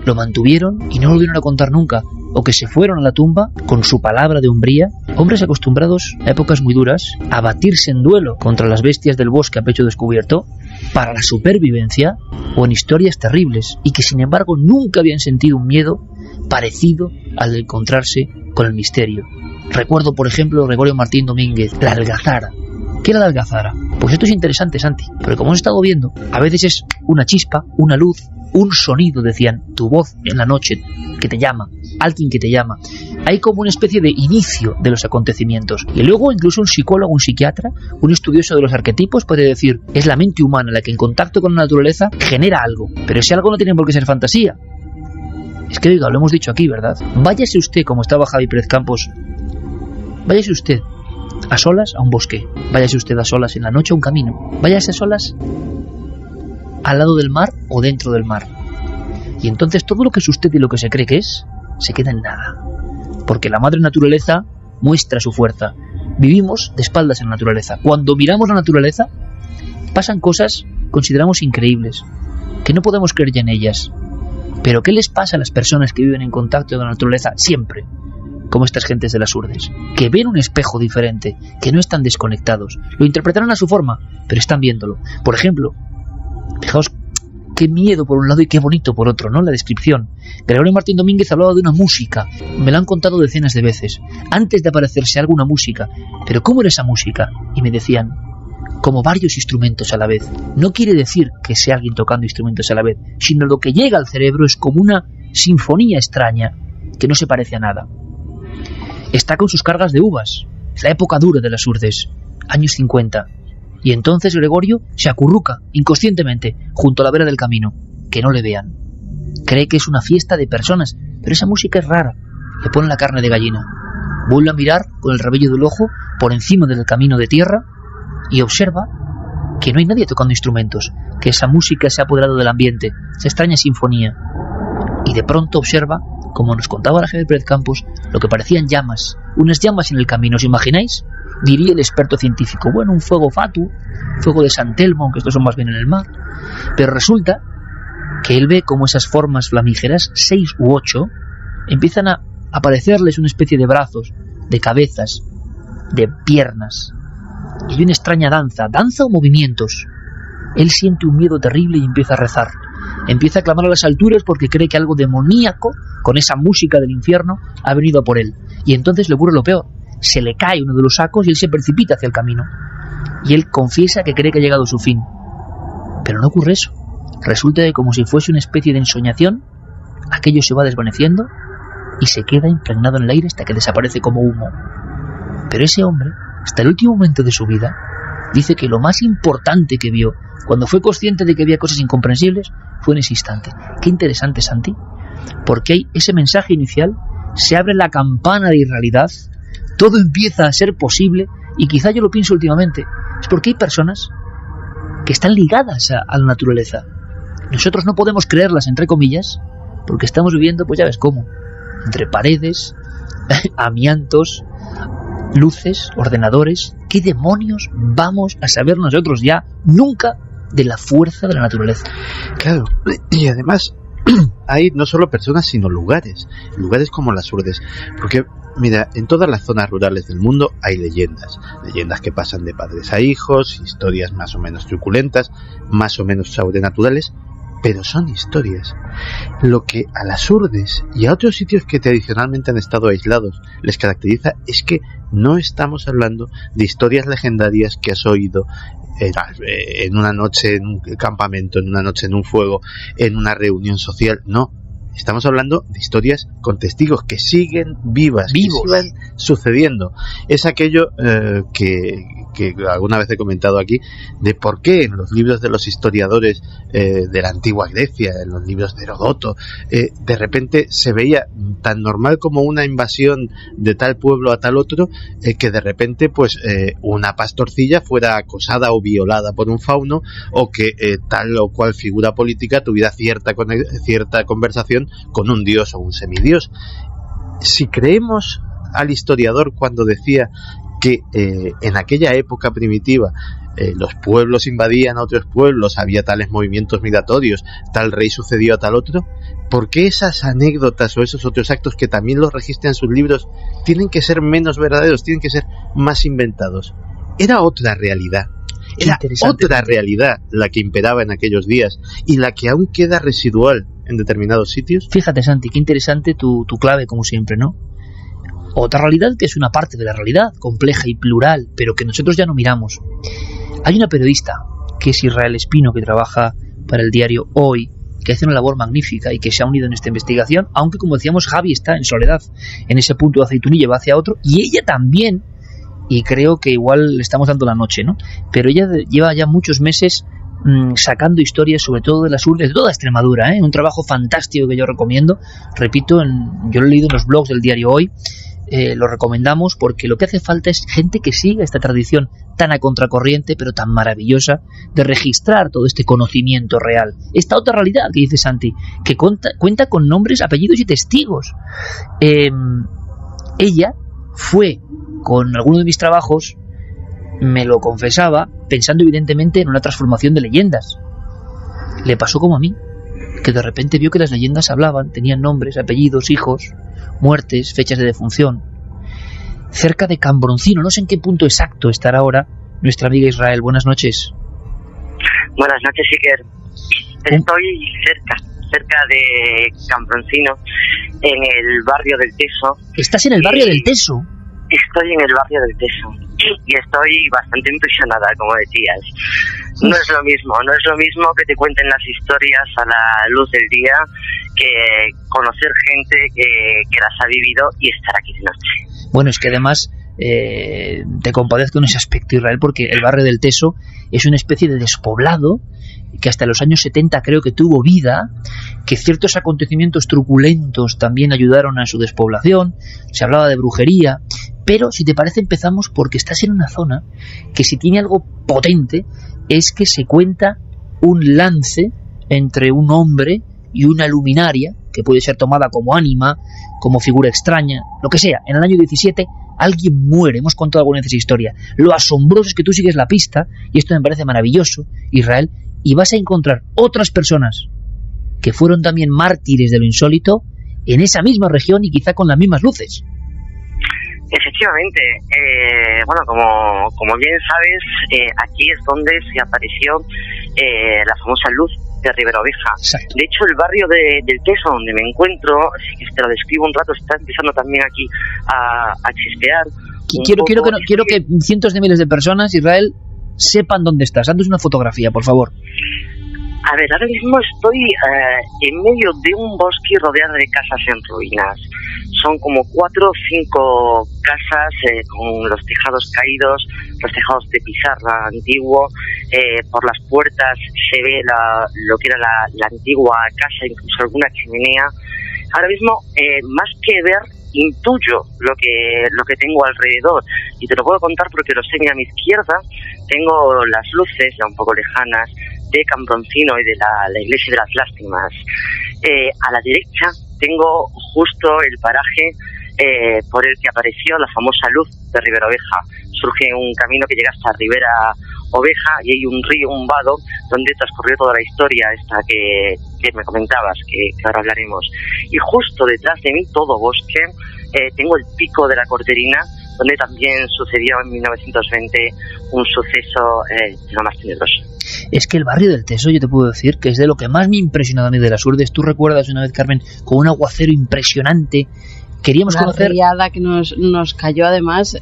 lo mantuvieron y no lo volvieron a contar nunca, o que se fueron a la tumba con su palabra de hombría. Hombres acostumbrados a épocas muy duras a batirse en duelo contra las bestias del bosque a pecho descubierto para la supervivencia, o en historias terribles, y que sin embargo nunca habían sentido un miedo parecido al de encontrarse con el misterio. Recuerdo, por ejemplo, Gregorio Martín Domínguez, la algazara. ¿Qué era la algazara? Pues esto es interesante, Santi, porque como hemos estado viendo, a veces es una chispa, una luz, un sonido, decían, tu voz en la noche que te llama, alguien que te llama. Hay como una especie de inicio de los acontecimientos. Y luego incluso un psicólogo, un psiquiatra, un estudioso de los arquetipos puede decir, es la mente humana la que en contacto con la naturaleza genera algo. Pero ese algo no tiene por qué ser fantasía. Es que, oiga, lo hemos dicho aquí, ¿verdad? Váyase usted, como estaba Javi Pérez Campos, váyase usted a solas a un bosque, váyase usted a solas en la noche a un camino, váyase a solas al lado del mar o dentro del mar, y entonces todo lo que es usted y lo que se cree que es se queda en nada, porque la madre naturaleza muestra su fuerza. Vivimos de espaldas a la naturaleza. Cuando miramos la naturaleza pasan cosas que consideramos increíbles, que no podemos creer ya en ellas. Pero ¿qué les pasa a las personas que viven en contacto con la naturaleza siempre? Como estas gentes de las Urdes, que ven un espejo diferente, que no están desconectados, lo interpretarán a su forma, pero están viéndolo. Por ejemplo, fijaos Qué miedo por un lado y qué bonito por otro, ¿no? La descripción. Gregorio Martín Domínguez hablaba de una música. Me lo han contado decenas de veces. Antes de aparecerse algo, una música. Pero ¿cómo era esa música? Y me decían, como varios instrumentos a la vez. No quiere decir que sea alguien tocando instrumentos a la vez, sino lo que llega al cerebro es como una sinfonía extraña que no se parece a nada. Está con sus cargas de uvas. Es la época dura de las Urdes, años 50. Y entonces Gregorio se acurruca, inconscientemente, junto a la vera del camino. Que no le vean. Cree que es una fiesta de personas, pero esa música es rara. Le ponen la carne de gallina. Vuelve a mirar con el rabillo del ojo por encima del camino de tierra y observa que no hay nadie tocando instrumentos, que esa música se ha apoderado del ambiente, esa extraña sinfonía. Y de pronto observa, como nos contaba la Javier Pérez Campos, lo que parecían llamas, unas llamas en el camino. ¿Os imagináis? Diría el experto científico, bueno, un fuego fatuo, fuego de San Telmo, aunque estos son más bien en el mar. Pero resulta que él ve como esas formas flamígeras, 6 u 8, empiezan a aparecerles una especie de brazos, de cabezas, de piernas. Y hay una extraña danza o movimientos. Él siente un miedo terrible y empieza a rezar. Empieza a clamar a las alturas porque cree que algo demoníaco, con esa música del infierno, ha venido a por él. Y entonces le ocurre lo peor. Se le cae uno de los sacos y él se precipita hacia el camino. Y él confiesa que cree que ha llegado a su fin. Pero no ocurre eso. Resulta que, como si fuese una especie de ensoñación, aquello se va desvaneciendo y se queda impregnado en el aire hasta que desaparece como humo. Pero ese hombre, hasta el último momento de su vida, dice que lo más importante que vio, cuando fue consciente de que había cosas incomprensibles, fue en ese instante. Qué interesante, Santi, porque hay ese mensaje inicial, se abre la campana de irrealidad, todo empieza a ser posible, y quizá yo lo pienso últimamente, es porque hay personas que están ligadas a la naturaleza. Nosotros no podemos creerlas, entre comillas, porque estamos viviendo, pues ya ves cómo, entre paredes, amiantos, luces, ordenadores. ¿Qué demonios vamos a saber nosotros ya nunca de la fuerza de la naturaleza? Claro, y además hay no solo personas sino lugares como las Urdes, porque mira, en todas las zonas rurales del mundo hay leyendas que pasan de padres a hijos, historias más o menos truculentas, más o menos sobrenaturales, pero son historias. Lo que a las Urdes y a otros sitios que tradicionalmente han estado aislados les caracteriza es que no estamos hablando de historias legendarias que has oído en una noche en un campamento, en una noche en un fuego, en una reunión social. No, estamos hablando de historias con testigos que siguen vivos, que siguen sucediendo. Es aquello que alguna vez he comentado aquí, de por qué en los libros de los historiadores de la antigua Grecia, en los libros de Heródoto, de repente se veía tan normal como una invasión de tal pueblo a tal otro, que de repente pues una pastorcilla fuera acosada o violada por un fauno, o que tal o cual figura política tuviera cierta conversación con un dios o un semidios. Si creemos al historiador cuando decía que en aquella época primitiva los pueblos invadían a otros pueblos, había tales movimientos migratorios, tal rey sucedió a tal otro, ¿por qué esas anécdotas o esos otros actos que también los registran sus libros tienen que ser menos verdaderos, tienen que ser más inventados? Era otra realidad. Era otra realidad la que imperaba en aquellos días y la que aún queda residual en determinados sitios. Fíjate, Santi, qué interesante tu clave, como siempre, ¿no? Otra realidad que es una parte de la realidad, compleja y plural, pero que nosotros ya no miramos. Hay una periodista, que es Israel Espino, que trabaja para el diario Hoy, que hace una labor magnífica y que se ha unido en esta investigación, aunque, como decíamos, Javi está en soledad, en ese punto de Aceitunilla, va hacia otro, y ella también, y creo que igual le estamos dando la noche, ¿no? Pero ella lleva ya muchos meses sacando historias, sobre todo de las Urdes, de toda Extremadura, un trabajo fantástico que yo recomiendo. Repito, yo lo he leído en los blogs del diario Hoy. Lo recomendamos porque lo que hace falta es gente que siga esta tradición tan a contracorriente pero tan maravillosa de registrar todo este conocimiento real, esta otra realidad que dice Santi, que cuenta con nombres, apellidos y testigos. Ella fue con alguno de mis trabajos, me lo confesaba, pensando evidentemente en una transformación de leyendas. Le pasó como a mí, que de repente vio que las leyendas hablaban, tenían nombres, apellidos, hijos, muertes, fechas de defunción. Cerca de Cambroncino, no sé en qué punto exacto estará ahora nuestra amiga Israel. Buenas noches. Buenas noches, Iker. Estoy cerca de Cambroncino, en el barrio del Teso. ¿Estás en el barrio del Teso? Estoy en el barrio del Teso y estoy bastante impresionada, como decías. No es lo mismo que te cuenten las historias a la luz del día que conocer gente que las ha vivido y estar aquí de noche. Bueno, es que además te compadezco en ese aspecto, Israel, porque el barrio del Teso es una especie de despoblado que hasta los años 70 creo que tuvo vida, que ciertos acontecimientos truculentos también ayudaron a su despoblación, se hablaba de brujería, pero si te parece empezamos porque estás en una zona que si tiene algo potente es que se cuenta un lance entre un hombre y una luminaria, que puede ser tomada como ánima, como figura extraña, lo que sea. En el año 17 alguien muere, hemos contado alguna vez esa historia. Lo asombroso es que tú sigues la pista, y esto me parece maravilloso, Israel, y vas a encontrar otras personas que fueron también mártires de lo insólito en esa misma región y quizá con las mismas luces. Efectivamente, bueno, como bien sabes, aquí es donde se apareció la famosa luz de Ribera Oveja. Exacto. De hecho, el barrio del Teso, donde me encuentro, si te lo describo un rato, está empezando también aquí a chispear. Quiero que cientos de miles de personas, Israel, sepan dónde estás. Haznos una fotografía, por favor. A ver, ahora mismo estoy en medio de un bosque rodeado de casas en ruinas. Son como 4 o 5 casas con los tejados caídos, los tejados de pizarra antiguo. Por las puertas se ve lo que era la antigua casa, incluso alguna chimenea. Ahora mismo, más que ver, intuyo lo que tengo alrededor, y te lo puedo contar porque lo sé. A mi izquierda tengo las luces, ya un poco lejanas, de Cambroncino y de la iglesia de las Lástimas. A la derecha tengo justo el paraje por el que apareció la famosa luz de Ribera Oveja. Surge un camino que llega hasta Ribera Oveja y hay un río, un vado, donde transcurrió toda la historia esta que me comentabas, que ahora hablaremos. Y justo detrás de mí, todo bosque, tengo el pico de la Corterina, donde también sucedió en 1920 un suceso de lo más tenebroso. Es que el barrio del Teso, yo te puedo decir que es de lo que más me ha impresionado a mí de las Urdes. Tú recuerdas una vez, Carmen, con un aguacero impresionante. Queríamos conocer... La riada que nos cayó, además,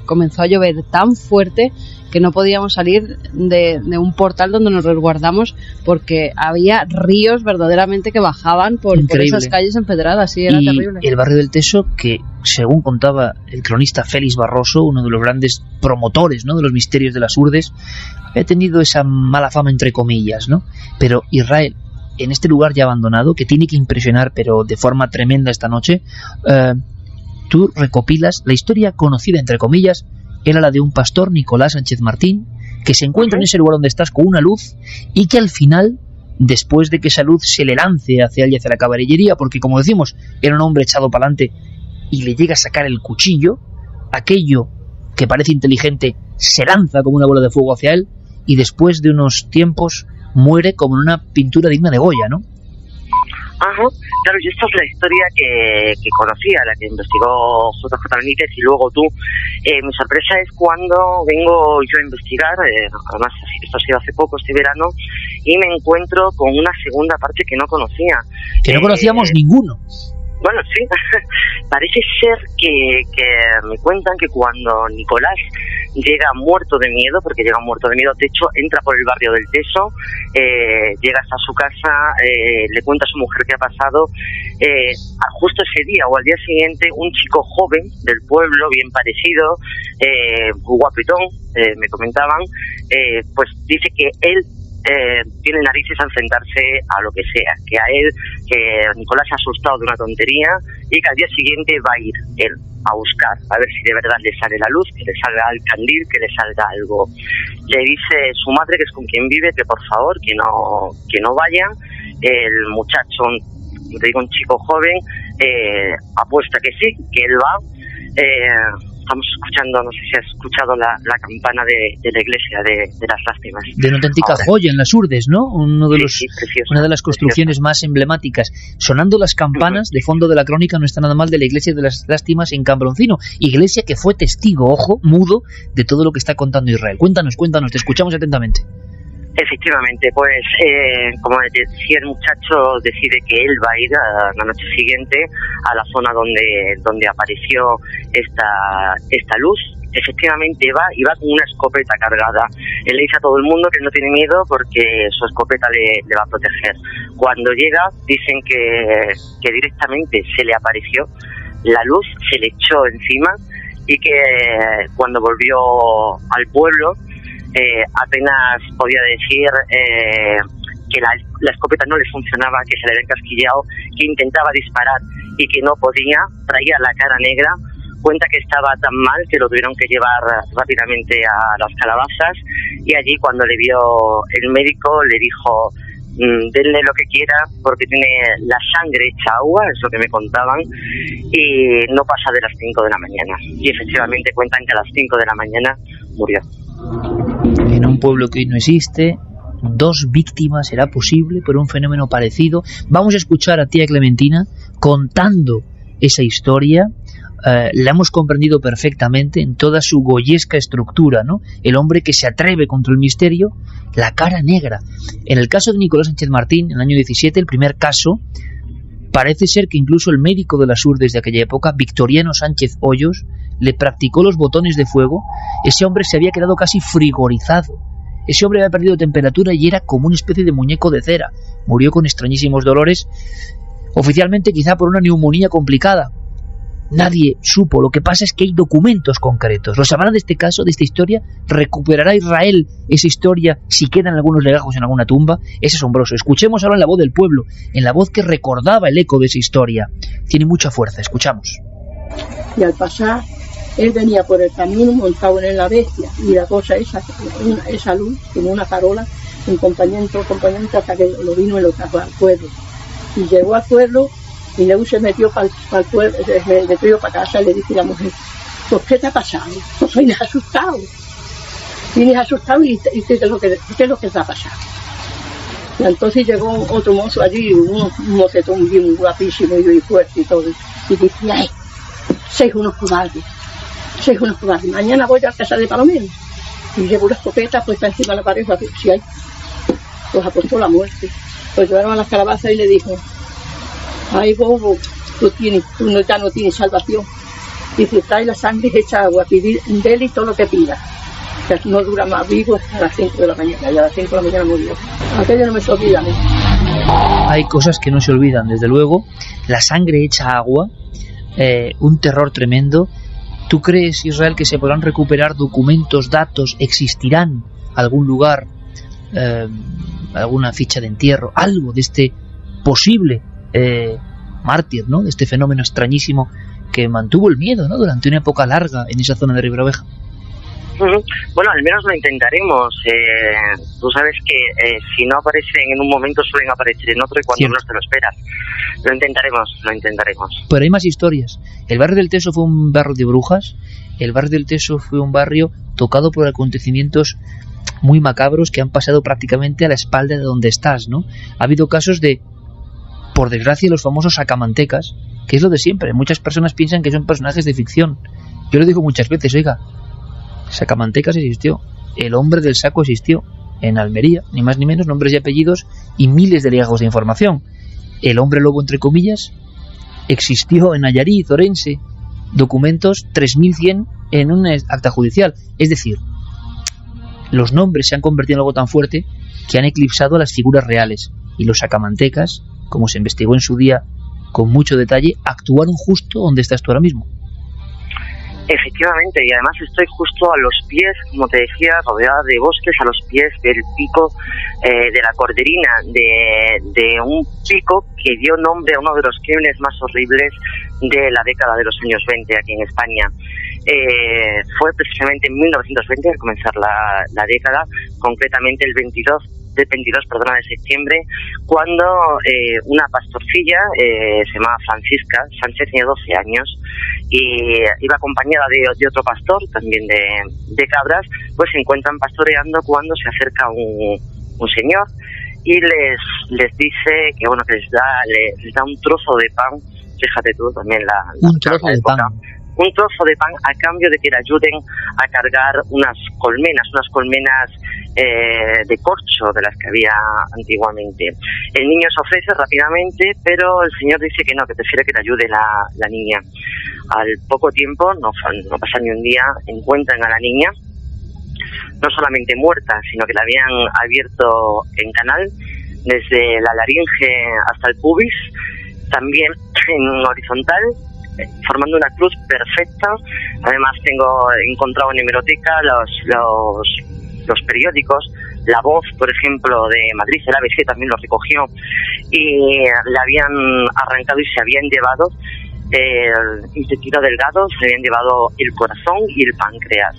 comenzó a llover tan fuerte que no podíamos salir de un portal donde nos resguardamos porque había ríos verdaderamente que bajaban por esas calles empedradas, sí, era terrible. El barrio del Teso, que según contaba el cronista Félix Barroso, uno de los grandes promotores, ¿no?, de los misterios de las Urdes, había tenido esa mala fama entre comillas, ¿no? Pero Israel, en este lugar ya abandonado, que tiene que impresionar pero de forma tremenda esta noche, tú recopilas la historia conocida entre comillas. Era la de un pastor, Nicolás Sánchez Martín, que se encuentra en ese lugar donde estás con una luz y que al final, después de que esa luz se le lance hacia él y hacia la caballería, porque como decimos, era un hombre echado para adelante y le llega a sacar el cuchillo, aquello que parece inteligente se lanza como una bola de fuego hacia él y después de unos tiempos muere como en una pintura digna de Goya, ¿no? Ajá, claro, y esta es la historia que conocía, la que investigó JJ Benítez y luego tú. Mi sorpresa es cuando vengo yo a investigar, además esto ha sido hace poco, este verano, y me encuentro con una segunda parte que no conocía. Que no conocíamos ninguno. Bueno, sí, parece ser que me cuentan que cuando Nicolás llega muerto de miedo, porque llega muerto de miedo, de hecho entra por el barrio del Teso, llega hasta su casa, le cuenta a su mujer qué ha pasado, justo ese día o al día siguiente un chico joven del pueblo, bien parecido, guapetón, me comentaban, pues dice que él tiene narices al enfrentarse a lo que sea, que a él, que Nicolás se ha asustado de una tontería y que al día siguiente va a ir él a buscar, a ver si de verdad le sale la luz, que le salga el candil, que le salga algo. Le dice su madre, que es con quien vive, que por favor, que no vaya. El muchacho, te digo, un chico joven, apuesta que sí, que él va. Estamos escuchando, no sé si has escuchado la campana de la iglesia de las Lástimas. De una auténtica joya en las Urdes, ¿no? Una de las construcciones preciosa, más emblemáticas. Sonando las campanas, de fondo de la crónica no está nada mal, de la iglesia de las Lástimas en Cambroncino. Iglesia que fue testigo, ojo, mudo, de todo lo que está contando Israel. Cuéntanos, te escuchamos atentamente. Efectivamente, pues como decía el muchacho, decide que él va a ir a la noche siguiente a la zona donde apareció esta luz. Efectivamente va con una escopeta cargada. Él le dice a todo el mundo que no tiene miedo porque su escopeta le va a proteger. Cuando llega, dicen que directamente se le apareció la luz, se le echó encima, y que cuando volvió al pueblo apenas podía decir que la escopeta no le funcionaba, que se le había encasquillado, que intentaba disparar y que no podía, traía la cara negra. Cuenta que estaba tan mal que lo tuvieron que llevar rápidamente a las calabazas, y allí cuando le vio el médico le dijo: denle lo que quiera porque tiene la sangre hecha agua, es lo que me contaban, y no pasa de las 5 de la mañana. Y efectivamente cuentan que a las 5 de la mañana murió. En un pueblo que hoy no existe, 2 víctimas era posible por un fenómeno parecido. Vamos a escuchar a tía Clementina contando esa historia. La hemos comprendido perfectamente en toda su goyesca estructura, ¿no? El hombre que se atreve contra el misterio, la cara negra. En el caso de Nicolás Sánchez Martín, en el año 17, el primer caso, parece ser que incluso el médico de las Urdes de aquella época, Victoriano Sánchez Hoyos, le practicó los botones de fuego. Ese hombre se había quedado casi frigorizado. Ese hombre había perdido temperatura y era como una especie de muñeco de cera. Murió con extrañísimos dolores, oficialmente quizá por una neumonía complicada. Nadie supo. Lo que pasa es que hay documentos concretos. Lo sabrá de este caso, de esta historia. ¿Recuperará Israel esa historia si quedan algunos legajos en alguna tumba? Es asombroso. Escuchemos ahora en la voz del pueblo, en la voz que recordaba el eco de esa historia. Tiene mucha fuerza. Escuchamos. Y al pasar, él venía por el camino montado en la bestia, y la cosa esa luz, como una farola, un compañero hasta que lo vino y lo trajo al pueblo. Y llegó al pueblo, y luego se metió para el pueblo, se metió para casa, y le dije a la mujer: ¿pues qué te ha pasado? Pues vienes asustado. Vienes asustado y ¿qué es lo que te ha pasado? Y entonces llegó otro mozo allí, un mocetón bien guapísimo y fuerte y todo, y dice: ¡ay! Sois unos cobardes. Mañana voy a casa de Palomero. Y llevo una escopeta puesta encima de la pared, si hay, pues apostó la muerte. Pues llevaron a las calabazas y le dijo: ay, bobo, ya no tienes salvación. Dice: trae la sangre y echa agua, pedir de él y todo lo que pida. Que no dura más vivo hasta las 5 de la mañana. Y a las 5 de la mañana murió. Aquello no me se olvida, ¿no? Hay cosas que no se olvidan, desde luego. La sangre echa agua, un terror tremendo. ¿Tú crees, Israel, que se podrán recuperar documentos, datos? ¿Existirán algún lugar, alguna ficha de entierro, algo de este posible mártir, ¿no? De este fenómeno extrañísimo que mantuvo el miedo, ¿no? Durante una época larga en esa zona de Ribera Oveja? Bueno, al menos lo intentaremos. Tú sabes que si no aparecen en un momento suelen aparecer en otro, y cuando menos te lo esperas. Lo intentaremos. Pero hay más historias. El barrio del Teso fue un barrio de brujas. El barrio del Teso fue un barrio tocado por acontecimientos muy macabros que han pasado prácticamente a la espalda de donde estás, ¿no? Ha habido casos de, por desgracia, los famosos sacamantecas, que es lo de siempre. Muchas personas piensan que son personajes de ficción. Yo lo digo muchas veces: oiga, Sacamantecas existió, el hombre del saco existió en Almería, ni más ni menos, nombres y apellidos y miles de legajos de información. El hombre lobo, entre comillas, existió en Nayarit, Orense, documentos 3100 en una acta judicial. Es decir, los nombres se han convertido en algo tan fuerte que han eclipsado a las figuras reales, y los sacamantecas, como se investigó en su día con mucho detalle, actuaron justo donde estás tú ahora mismo. Efectivamente, y además estoy justo a los pies, como te decía, rodeada de bosques, a los pies del pico de la Corderina, de un pico que dio nombre a uno de los crímenes más horribles de la década de los años 20 aquí en España. Fue precisamente en 1920, al comenzar la década, concretamente el 22 de septiembre, cuando una pastorcilla se llamaba Francisca Sánchez, tenía 12 años, y iba acompañada de otro pastor, también de cabras, pues se encuentran pastoreando cuando se acerca un señor y les dice que bueno, que les da un trozo de pan. Fíjate tú también un trozo de pan. un trozo de pan a cambio de que le ayuden a cargar unas colmenas de corcho de las que había antiguamente. El niño se ofrece rápidamente, pero el señor dice que no, que prefiere que le ayude la niña. Al poco tiempo, no pasa ni un día, encuentran a la niña no solamente muerta, sino que la habían abierto en canal desde la laringe hasta el pubis, también en horizontal, formando una cruz perfecta. Además he encontrado en hemeroteca los periódicos, La Voz, por ejemplo, de Madrid, el ABC también lo recogió, y la habían arrancado y se habían llevado el intestino delgado, se habían llevado el corazón y el páncreas.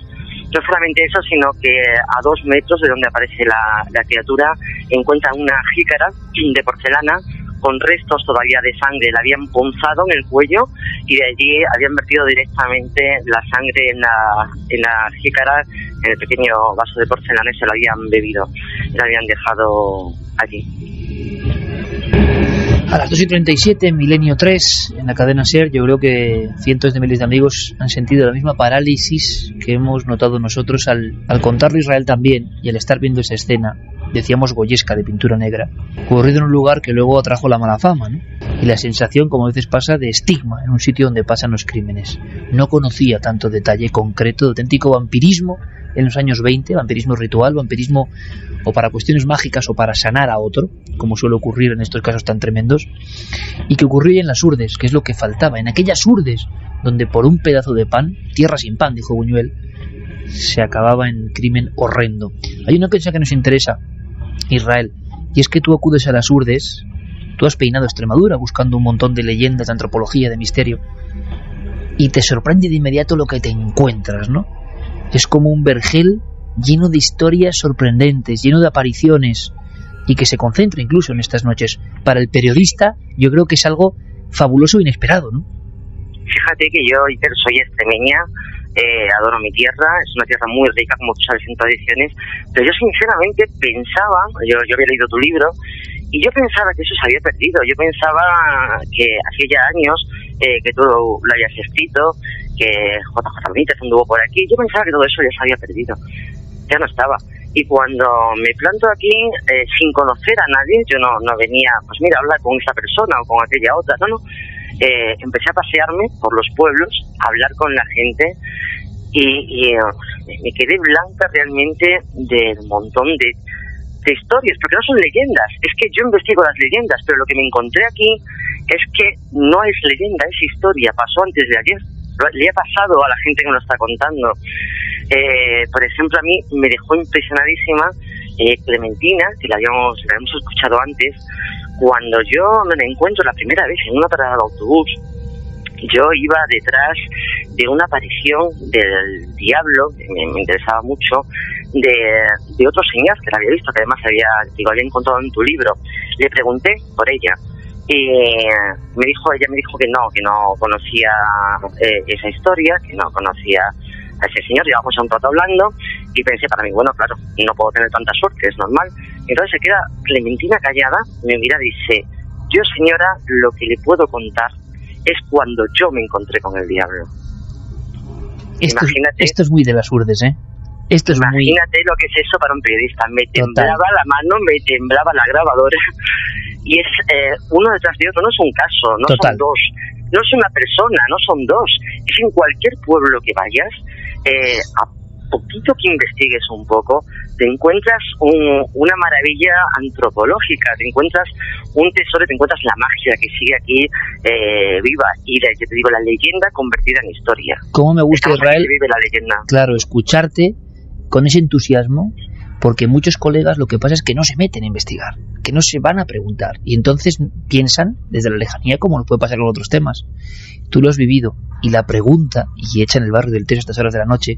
No solamente eso, sino que a 2 metros de donde aparece la criatura encuentran una jícara de porcelana con restos todavía de sangre. La habían punzado en el cuello y de allí habían vertido directamente la sangre en la jícara, en el pequeño vaso de porcelana, y se lo habían bebido. La habían dejado allí. A las 2:37 en Milenio 3, en la cadena SER, yo creo que cientos de miles de amigos han sentido la misma parálisis que hemos notado nosotros al contarlo Israel también, y al estar viendo esa escena, decíamos goyesca, de pintura negra, ocurrido en un lugar que luego atrajo la mala fama, ¿no? Y la sensación, como a veces pasa, de estigma en un sitio donde pasan los crímenes. No conocía tanto detalle concreto de auténtico vampirismo en los años 20, vampirismo ritual, vampirismo o para cuestiones mágicas o para sanar a otro, como suele ocurrir en estos casos tan tremendos, y que ocurría en las Urdes, que es lo que faltaba, en aquellas Urdes donde por un pedazo de pan, tierra sin pan, dijo Buñuel, se acababa en crimen horrendo. Hay una cosa que nos interesa, Israel, y es que tú acudes a las Urdes, tú has peinado Extremadura buscando un montón de leyendas, de antropología, de misterio, y te sorprende de inmediato lo que te encuentras, ¿no? Es como un vergel lleno de historias sorprendentes, lleno de apariciones, y que se concentra incluso en estas noches. Para el periodista, yo creo que es algo fabuloso e inesperado, ¿no? Fíjate que yo soy extremeña, adoro mi tierra, es una tierra muy rica, como tú sabes, en tradiciones, pero yo sinceramente pensaba, yo había leído tu libro, y yo pensaba que eso se había perdido. Yo pensaba que hacía ya años que tú lo habías escrito, que JJ Benítez anduvo por aquí. Yo pensaba que todo eso ya se había perdido, ya no estaba. Y cuando me planto aquí, sin conocer a nadie, yo no venía, pues mira, a hablar con esa persona o con aquella otra, no. Empecé a pasearme por los pueblos, a hablar con la gente, y me quedé blanca realmente del montón de historias, porque no son leyendas. Es que yo investigo las leyendas, pero lo que me encontré aquí es que no es leyenda, es historia. Pasó antes de ayer, le ha pasado a la gente que me lo está contando. Por ejemplo, a mí me dejó impresionadísima Clementina, que la habíamos escuchado antes. Cuando yo me la encuentro la primera vez en una parada de autobús, yo iba detrás de una aparición del diablo, que me interesaba mucho, de otro señor que la había visto, que además había encontrado en tu libro. Le pregunté por ella y ella me dijo que no conocía esa historia, que no conocía a ese señor. Llevamos un rato hablando y pensé para mí, bueno, claro, no puedo tener tanta suerte, es normal. Entonces se queda Clementina callada, me mira y dice: yo, señora, lo que le puedo contar es cuando yo me encontré con el diablo. Esto es muy de las Urdes, ¿eh? Imagínate lo que es eso para un periodista. Me temblaba la mano, me temblaba la grabadora. Y es uno detrás de otro. No es un caso, no son dos. No es una persona, no son dos. Es en cualquier pueblo que vayas, a poquito que investigues un poco, te encuentras una maravilla antropológica, te encuentras un tesoro, te encuentras la magia que sigue aquí viva, y yo te digo, la leyenda convertida en historia. ¿Cómo me gusta, Israel? Vive la leyenda. Claro, escucharte con ese entusiasmo, porque muchos colegas lo que pasa es que no se meten a investigar, que no se van a preguntar, y entonces piensan desde la lejanía, como nos puede pasar con otros temas. Tú lo has vivido, y la pregunta, y hecha en el barrio del Teso a estas horas de la noche,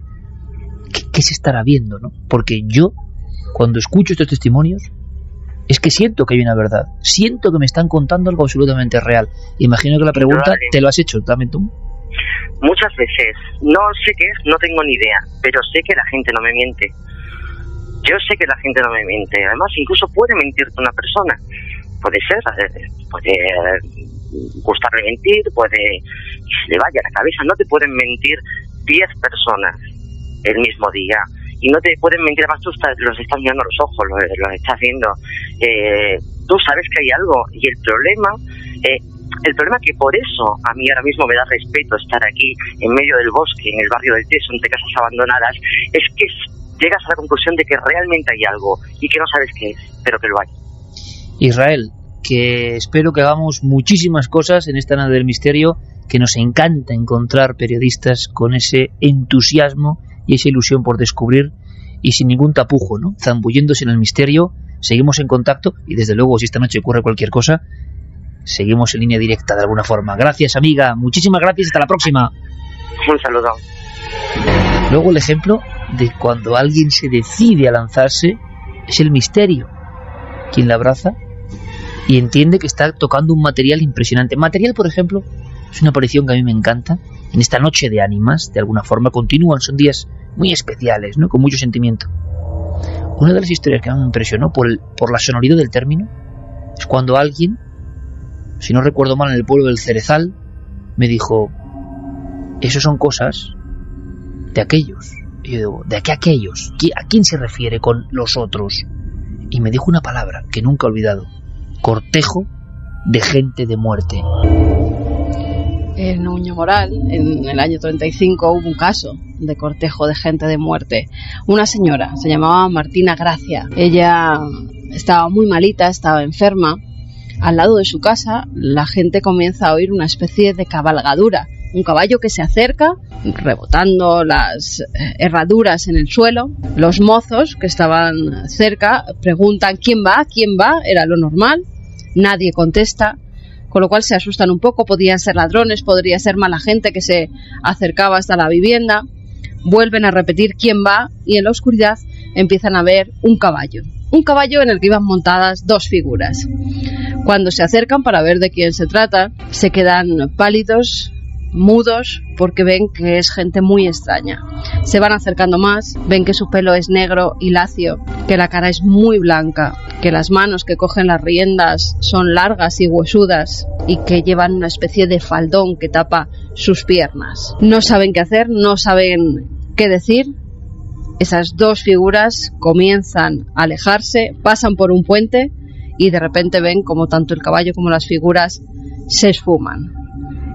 ¿qué se estará viendo, no? Porque yo, cuando escucho estos testimonios, es que siento que hay una verdad, siento que me están contando algo absolutamente real. Imagino que la pregunta te lo has hecho también tú. Muchas veces. No sé qué es, no tengo ni idea, pero sé que la gente no me miente. Yo sé que la gente no me miente. Además, incluso puede mentirte una persona. Puede ser, puede gustarle mentir, puede y se le vaya a la cabeza. No te pueden mentir 10 personas el mismo día. Y no te pueden mentir, además tú los estás mirando a los ojos, los estás viendo. Tú sabes que hay algo. Y el problema que por eso a mí ahora mismo me da respeto estar aquí en medio del bosque, en el barrio del Teso, entre casas abandonadas, es que llegas a la conclusión de que realmente hay algo y que no sabes qué es, pero que lo hay. Israel, que espero que hagamos muchísimas cosas en esta nave del misterio, que nos encanta encontrar periodistas con ese entusiasmo y esa ilusión por descubrir y sin ningún tapujo, ¿no? Zambulléndose en el misterio. Seguimos en contacto y desde luego si esta noche ocurre cualquier cosa, seguimos en línea directa de alguna forma. Gracias, amiga, muchísimas gracias, hasta la próxima. Un saludo. Luego el ejemplo de cuando alguien se decide a lanzarse es el misterio. Quien la abraza y entiende que está tocando un material impresionante. Material, por ejemplo, es una aparición que a mí me encanta. En esta noche de ánimas, de alguna forma, continúan, son días muy especiales, ¿no? Con mucho sentimiento. Una de las historias que más me impresionó por la sonoridad del término es cuando alguien, si no recuerdo mal, en el pueblo del Cerezal, me dijo: eso son cosas de aquellos. Y yo digo: ¿de qué aquellos? ¿A quién se refiere con los otros? Y me dijo una palabra que nunca he olvidado: cortejo de gente de muerte. En Uñomoral, en el año 35, hubo un caso de cortejo de gente de muerte. Una señora, se llamaba Martina Gracia. Ella estaba muy malita, estaba enferma. Al lado de su casa, la gente comienza a oír una especie de cabalgadura. Un caballo que se acerca, rebotando las herraduras en el suelo. Los mozos que estaban cerca preguntan: ¿quién va? ¿Quién va? Era lo normal. Nadie contesta. Con lo cual se asustan un poco, podían ser ladrones, podría ser mala gente que se acercaba hasta la vivienda. Vuelven a repetir quién va y en la oscuridad empiezan a ver un caballo en el que iban montadas 2 figuras. Cuando se acercan para ver de quién se trata, se quedan pálidos, mudos, porque ven que es gente muy extraña. Se van acercando más, ven que su pelo es negro y lacio, que la cara es muy blanca, que las manos que cogen las riendas son largas y huesudas y que llevan una especie de faldón que tapa sus piernas. No saben qué hacer, no saben qué decir. Esas 2 figuras comienzan a alejarse, pasan por un puente y de repente ven como tanto el caballo como las figuras se esfuman.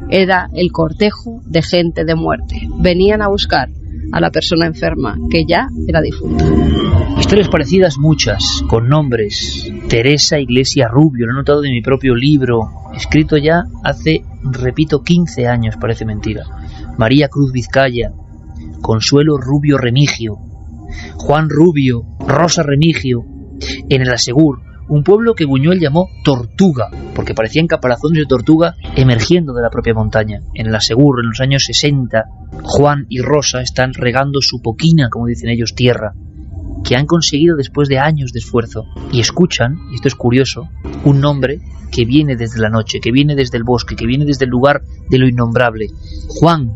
Era el cortejo de gente de muerte. Venían a buscar a la persona enferma, que ya era difunta. Historias parecidas muchas, con nombres. Teresa Iglesia Rubio, lo he notado de mi propio libro, escrito ya hace, repito, 15 años, parece mentira. María Cruz Vizcaya, Consuelo Rubio Remigio, Juan Rubio, Rosa Remigio, en el Asegur, un pueblo que Buñuel llamó Tortuga, porque parecían caparazones de tortuga emergiendo de la propia montaña. En el Asegur, en los años 60, Juan y Rosa están regando su poquina, como dicen ellos, tierra, que han conseguido después de años de esfuerzo. Y escuchan, y esto es curioso, un nombre que viene desde la noche, que viene desde el bosque, que viene desde el lugar de lo innombrable. Juan,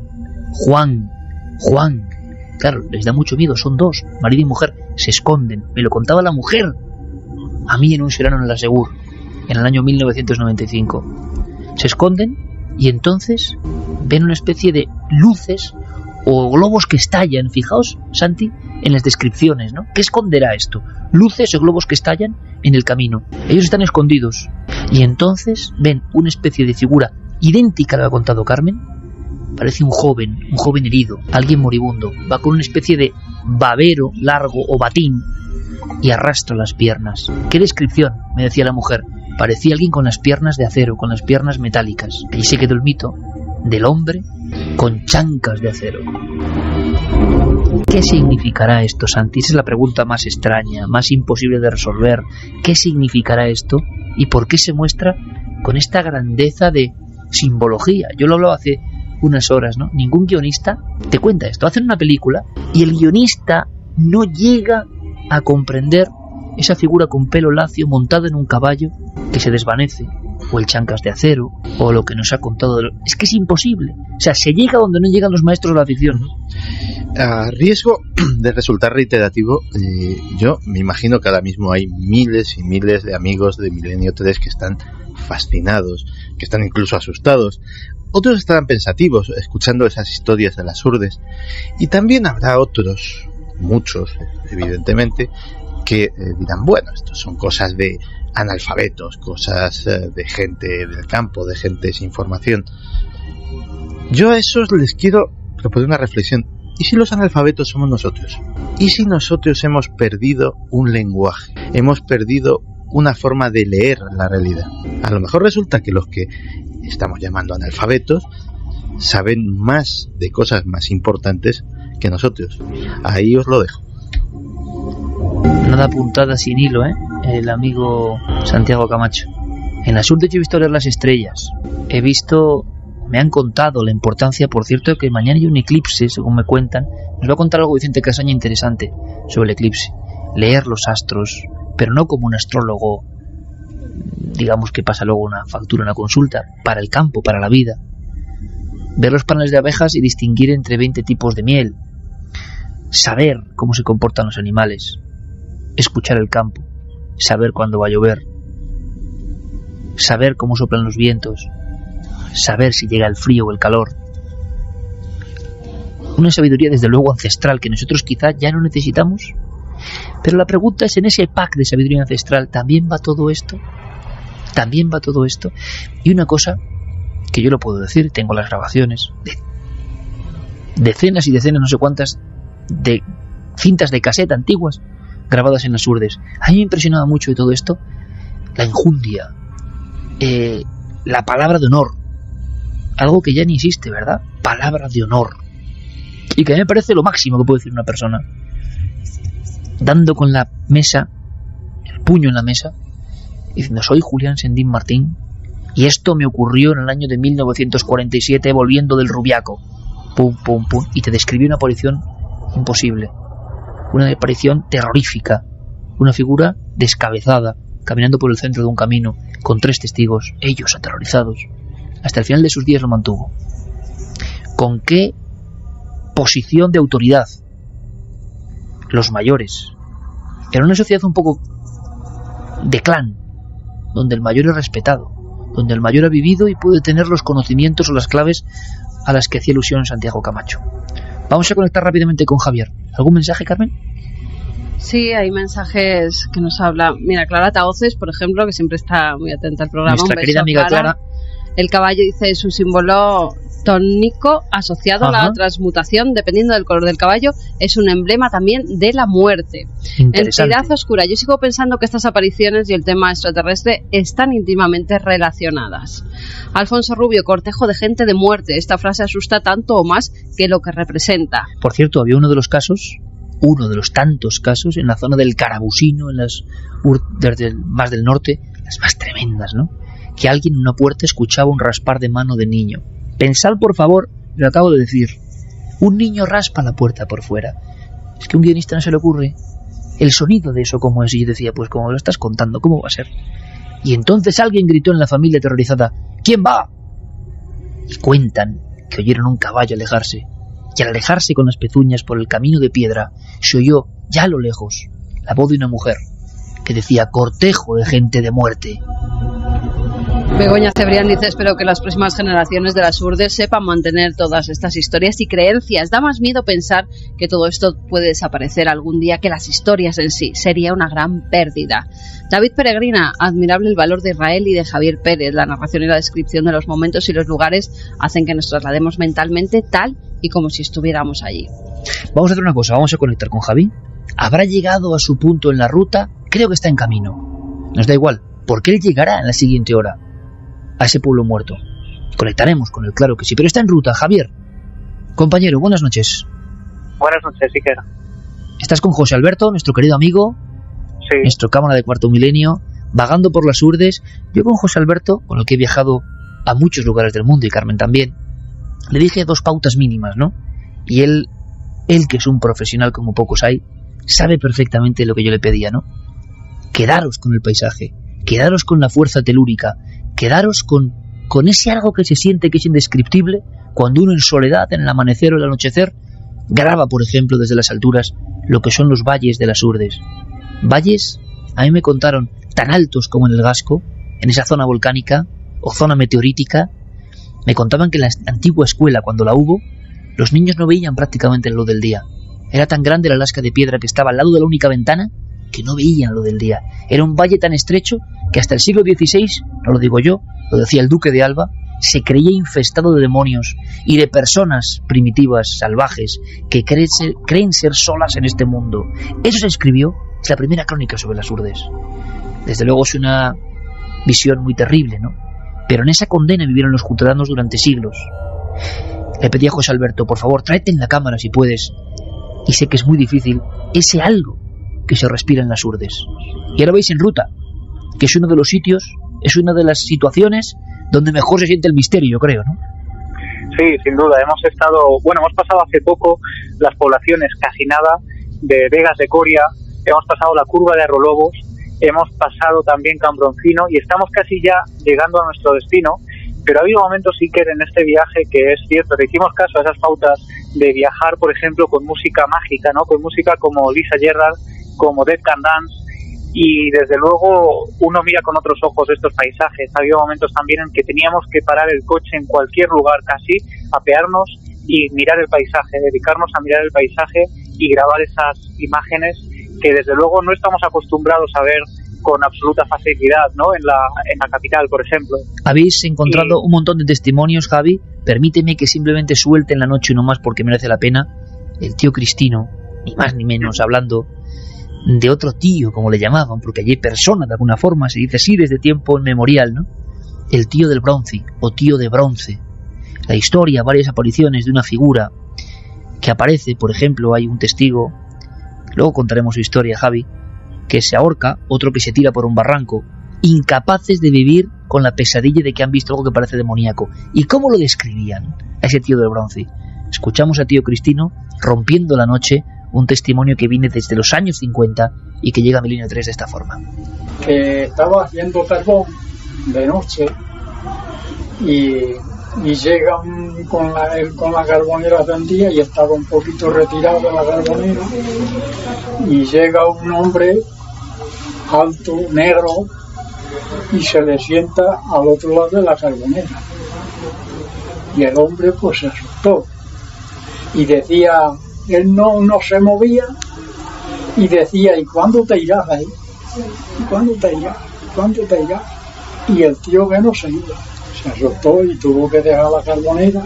Juan, Juan. Claro, les da mucho miedo, son 2, marido y mujer, se esconden. Me lo contaba la mujer a mí en un serano en el Asegur, en el año 1995. Se esconden y entonces ven una especie de luces o globos que estallan. Fijaos, Santi, en las descripciones, ¿no? ¿Qué esconderá esto? Luces o globos que estallan en el camino. Ellos están escondidos y entonces ven una especie de figura idéntica a la que ha contado Carmen. Parece un joven herido, alguien moribundo. Va con una especie de babero largo o batín y arrastra las piernas. ¿Qué descripción?, me decía la mujer. Parecía alguien con las piernas de acero, con las piernas metálicas. Allí se quedó el mito del hombre con chancas de acero. ¿Qué significará esto, Santi? Esa es la pregunta más extraña, más imposible de resolver. ¿Qué significará esto? ¿Y por qué se muestra con esta grandeza de simbología? Yo lo hablaba hace unas horas, ¿no? Ningún guionista te cuenta esto. Hacen una película y el guionista no llega a comprender esa figura con pelo lacio montada en un caballo que se desvanece, o el chancas de acero, o lo que nos ha contado. Es que es imposible. O sea, se llega donde no llegan los maestros de la ficción. A riesgo de resultar reiterativo, yo me imagino que ahora mismo hay miles y miles de amigos de Milenio 3 que están fascinados, que están incluso asustados, otros estarán pensativos escuchando esas historias de las urdes, y también habrá otros, muchos evidentemente, que dirán, bueno, esto son cosas de analfabetos, cosas de gente del campo, de gente sin formación. Yo a esos les quiero proponer una reflexión. ¿Y si los analfabetos somos nosotros? ¿Y si nosotros hemos perdido un lenguaje? Hemos perdido una forma de leer la realidad. A lo mejor resulta que los que estamos llamando analfabetos saben más de cosas más importantes que nosotros. Ahí os lo dejo. Nada apuntada sin hilo, el amigo Santiago Camacho. En la Urdes yo he visto leer las estrellas. Me han contado la importancia, por cierto, que mañana hay un eclipse, según me cuentan. Nos va a contar algo Vicente Casaña interesante sobre el eclipse. Leer los astros, pero no como un astrólogo, digamos, que pasa luego una factura, una consulta, para el campo, para la vida. Ver los paneles de abejas y distinguir entre 20 tipos de miel. Saber cómo se comportan los animales. Escuchar el campo. Saber cuándo va a llover. Saber cómo soplan los vientos. Saber si llega el frío o el calor. Una sabiduría desde luego ancestral que nosotros quizá ya no necesitamos. Pero la pregunta es, en ese pack de sabiduría ancestral ¿también va todo esto? ¿También va todo esto? Y una cosa que yo lo puedo decir, tengo las grabaciones de decenas y decenas, no sé cuántas, de cintas de cassette antiguas grabadas en las Urdes. A mí me impresionaba mucho de todo esto la enjundia, la palabra de honor, algo que ya ni existe, ¿verdad? Palabra de honor, y que a mí me parece lo máximo que puede decir una persona, dando con la mesa, el puño en la mesa, diciendo: soy Julián Sendín Martín y esto me ocurrió en el año de 1947 volviendo del Rubiaco, pum, pum, pum, y te describió una aparición imposible, una aparición terrorífica, una figura descabezada caminando por el centro de un camino con 3 testigos, ellos aterrorizados. Hasta el final de sus días lo mantuvo. ¿Con qué posición de autoridad? Los mayores. Era una sociedad un poco de clan, donde el mayor es respetado, donde el mayor ha vivido y puede tener los conocimientos o las claves a las que hacía ilusión Santiago Camacho. Vamos a conectar rápidamente con Javier. ¿Algún mensaje, Carmen? Sí, hay mensajes que nos habla. Mira, Clara Taoces, por ejemplo, que siempre está muy atenta al programa. Nuestra querida amiga Clara. El caballo, dice, es un símbolo tónico asociado a la transmutación, dependiendo del color del caballo, es un emblema también de la muerte. Entidad oscura. Yo sigo pensando que estas apariciones y el tema extraterrestre están íntimamente relacionadas. Alfonso Rubio, cortejo de gente de muerte. Esta frase asusta tanto o más que lo que representa. Por cierto, había uno de los tantos casos en la zona del Carabusino, en las urdes más del norte, las más tremendas, ¿no? Que alguien en una puerta escuchaba un raspar de mano de niño. Pensad, por favor, lo acabo de decir. Un niño raspa la puerta por fuera. Es que a un guionista no se le ocurre el sonido de eso como es. Y yo decía, pues como lo estás contando, ¿cómo va a ser? Y entonces alguien gritó en la familia aterrorizada: ¿quién va? Y cuentan que oyeron un caballo alejarse. Y al alejarse con las pezuñas por el camino de piedra, se oyó, ya a lo lejos, la voz de una mujer que decía: cortejo de gente de muerte. Begoña Cebrián dice: espero que las próximas generaciones de las Urdes sepan mantener todas estas historias y creencias. Da más miedo pensar que todo esto puede desaparecer algún día que las historias en sí. Sería una gran pérdida. David Peregrina: admirable el valor de Israel y de Javier Pérez. La narración y la descripción de los momentos y los lugares hacen que nos traslademos mentalmente tal y como si estuviéramos allí. Vamos a hacer una cosa, vamos a conectar con Javi. Habrá llegado a su punto en la ruta, creo que está en camino. Nos da igual, porque él llegará en la siguiente hora a ese pueblo muerto. Conectaremos con él, claro que sí, pero está en ruta. Javier, compañero, buenas noches. Buenas noches, Iker. Estás con José Alberto, nuestro querido amigo, sí, nuestro cámara de Cuarto Milenio, vagando por las Urdes. Yo con José Alberto, con el que he viajado a muchos lugares del mundo, y Carmen también, le dije 2 pautas mínimas, ¿no? Y él que es un profesional como pocos hay, sabe perfectamente lo que yo le pedía, ¿no? Quedaros con el paisaje, quedaros con la fuerza telúrica, quedaros con ese algo que se siente que es indescriptible cuando uno en soledad, en el amanecer o el anochecer, graba, por ejemplo, desde las alturas lo que son los valles de las Urdes. Valles, a mí me contaron, tan altos como en el Gasco, en esa zona volcánica o zona meteorítica, Me contaban que en la antigua escuela, cuando la hubo, los niños no veían prácticamente la luz del día. Era tan grande la lasca de piedra que estaba al lado de la única ventana que no veían lo del día. Era un valle tan estrecho que hasta el siglo XVI, no lo digo yo, lo decía el duque de Alba, se creía infestado de demonios y de personas primitivas, salvajes, que creen ser solas en este mundo. Eso se escribió, es la primera crónica sobre las Urdes. Desde luego es una visión muy terrible, ¿no? Pero en esa condena vivieron los jutelanos durante siglos. Le pedí a José Alberto, por favor, tráete en la cámara si puedes, y sé que es muy difícil, ese algo que se respira en las Urdes. Y ahora veis En Ruta, que es uno de los sitios, es una de las situaciones donde mejor se siente el misterio, yo creo, ¿no? Sí, sin duda. Hemos pasado hace poco las poblaciones casi nada de Vegas de Coria, hemos pasado la curva de Arrolobos, hemos pasado también Cambroncino y estamos casi ya llegando a nuestro destino, pero ha habido momentos, Iker, en este viaje que es cierto, le hicimos caso a esas pautas de viajar, por ejemplo, con música mágica, ¿no? Con música como Lisa Gerrard, como Dead Can Dance, y desde luego uno mira con otros ojos estos paisajes. Ha habido momentos también en que teníamos que parar el coche en cualquier lugar casi, apearnos y mirar el paisaje, dedicarnos a mirar el paisaje y grabar esas imágenes que desde luego no estamos acostumbrados a ver con absoluta facilidad, ¿no? En la capital, por ejemplo. Habéis encontrado un montón de testimonios, Javi. Permíteme que simplemente suelte en la noche no más porque merece la pena. El tío Cristino, ni más ni menos, hablando de otro tío, como le llamaban, porque allí hay persona de alguna forma, se dice así desde tiempo inmemorial, ¿no? El tío del bronce, o tío de bronce. La historia, varias apariciones de una figura que aparece, por ejemplo, hay un testigo, luego contaremos su historia, Javi, que se ahorca, otro que se tira por un barranco, incapaces de vivir con la pesadilla de que han visto algo que parece demoníaco. ¿Y cómo lo describían a ese tío del bronce? Escuchamos a tío Cristino rompiendo la noche, un testimonio que viene desde los años 50 y que llega a Milenio 3 de esta forma. Que estaba haciendo carbón de noche y llega con la carbonera prendida y estaba un poquito retirado de la carbonera y llega un hombre alto, negro, y se le sienta al otro lado de la carbonera y el hombre pues se asustó y decía, él no se movía y decía, ¿y cuándo te irás ahí? ¿Y cuándo te irás? ¿Cuándo te irás? Y el tío que no se iba, se asustó y tuvo que dejar la carbonera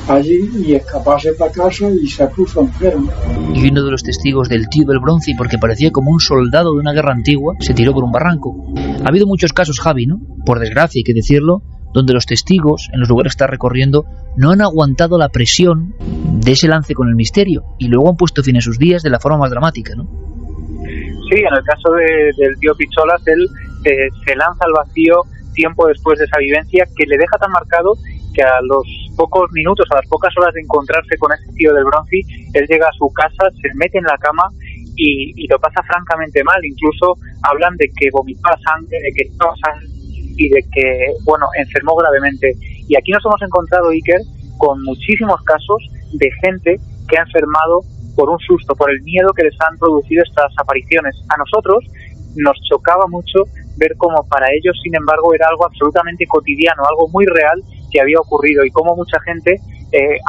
allí y escaparse para casa y se puso enfermo. Y uno de los testigos del tío del bronce, porque parecía como un soldado de una guerra antigua, se tiró por un barranco. Ha habido muchos casos, Javi, ¿no? Por desgracia, hay que decirlo, donde los testigos, en los lugares que está recorriendo, no han aguantado la presión de ese lance con el misterio y luego han puesto fin a sus días de la forma más dramática, ¿no? Sí, en el caso del tío Picholas, él se lanza al vacío tiempo después de esa vivencia que le deja tan marcado que a los pocos minutos, a las pocas horas de encontrarse con ese tío del bronce, él llega a su casa, se mete en la cama y lo pasa francamente mal. Incluso hablan de que vomitaba sangre, de que estaba sangre y de que, enfermó gravemente. Y aquí nos hemos encontrado, Iker, con muchísimos casos de gente que ha enfermado por un susto, por el miedo que les han producido estas apariciones. A nosotros nos chocaba mucho ver cómo para ellos, sin embargo, era algo absolutamente cotidiano, algo muy real que había ocurrido y cómo mucha gente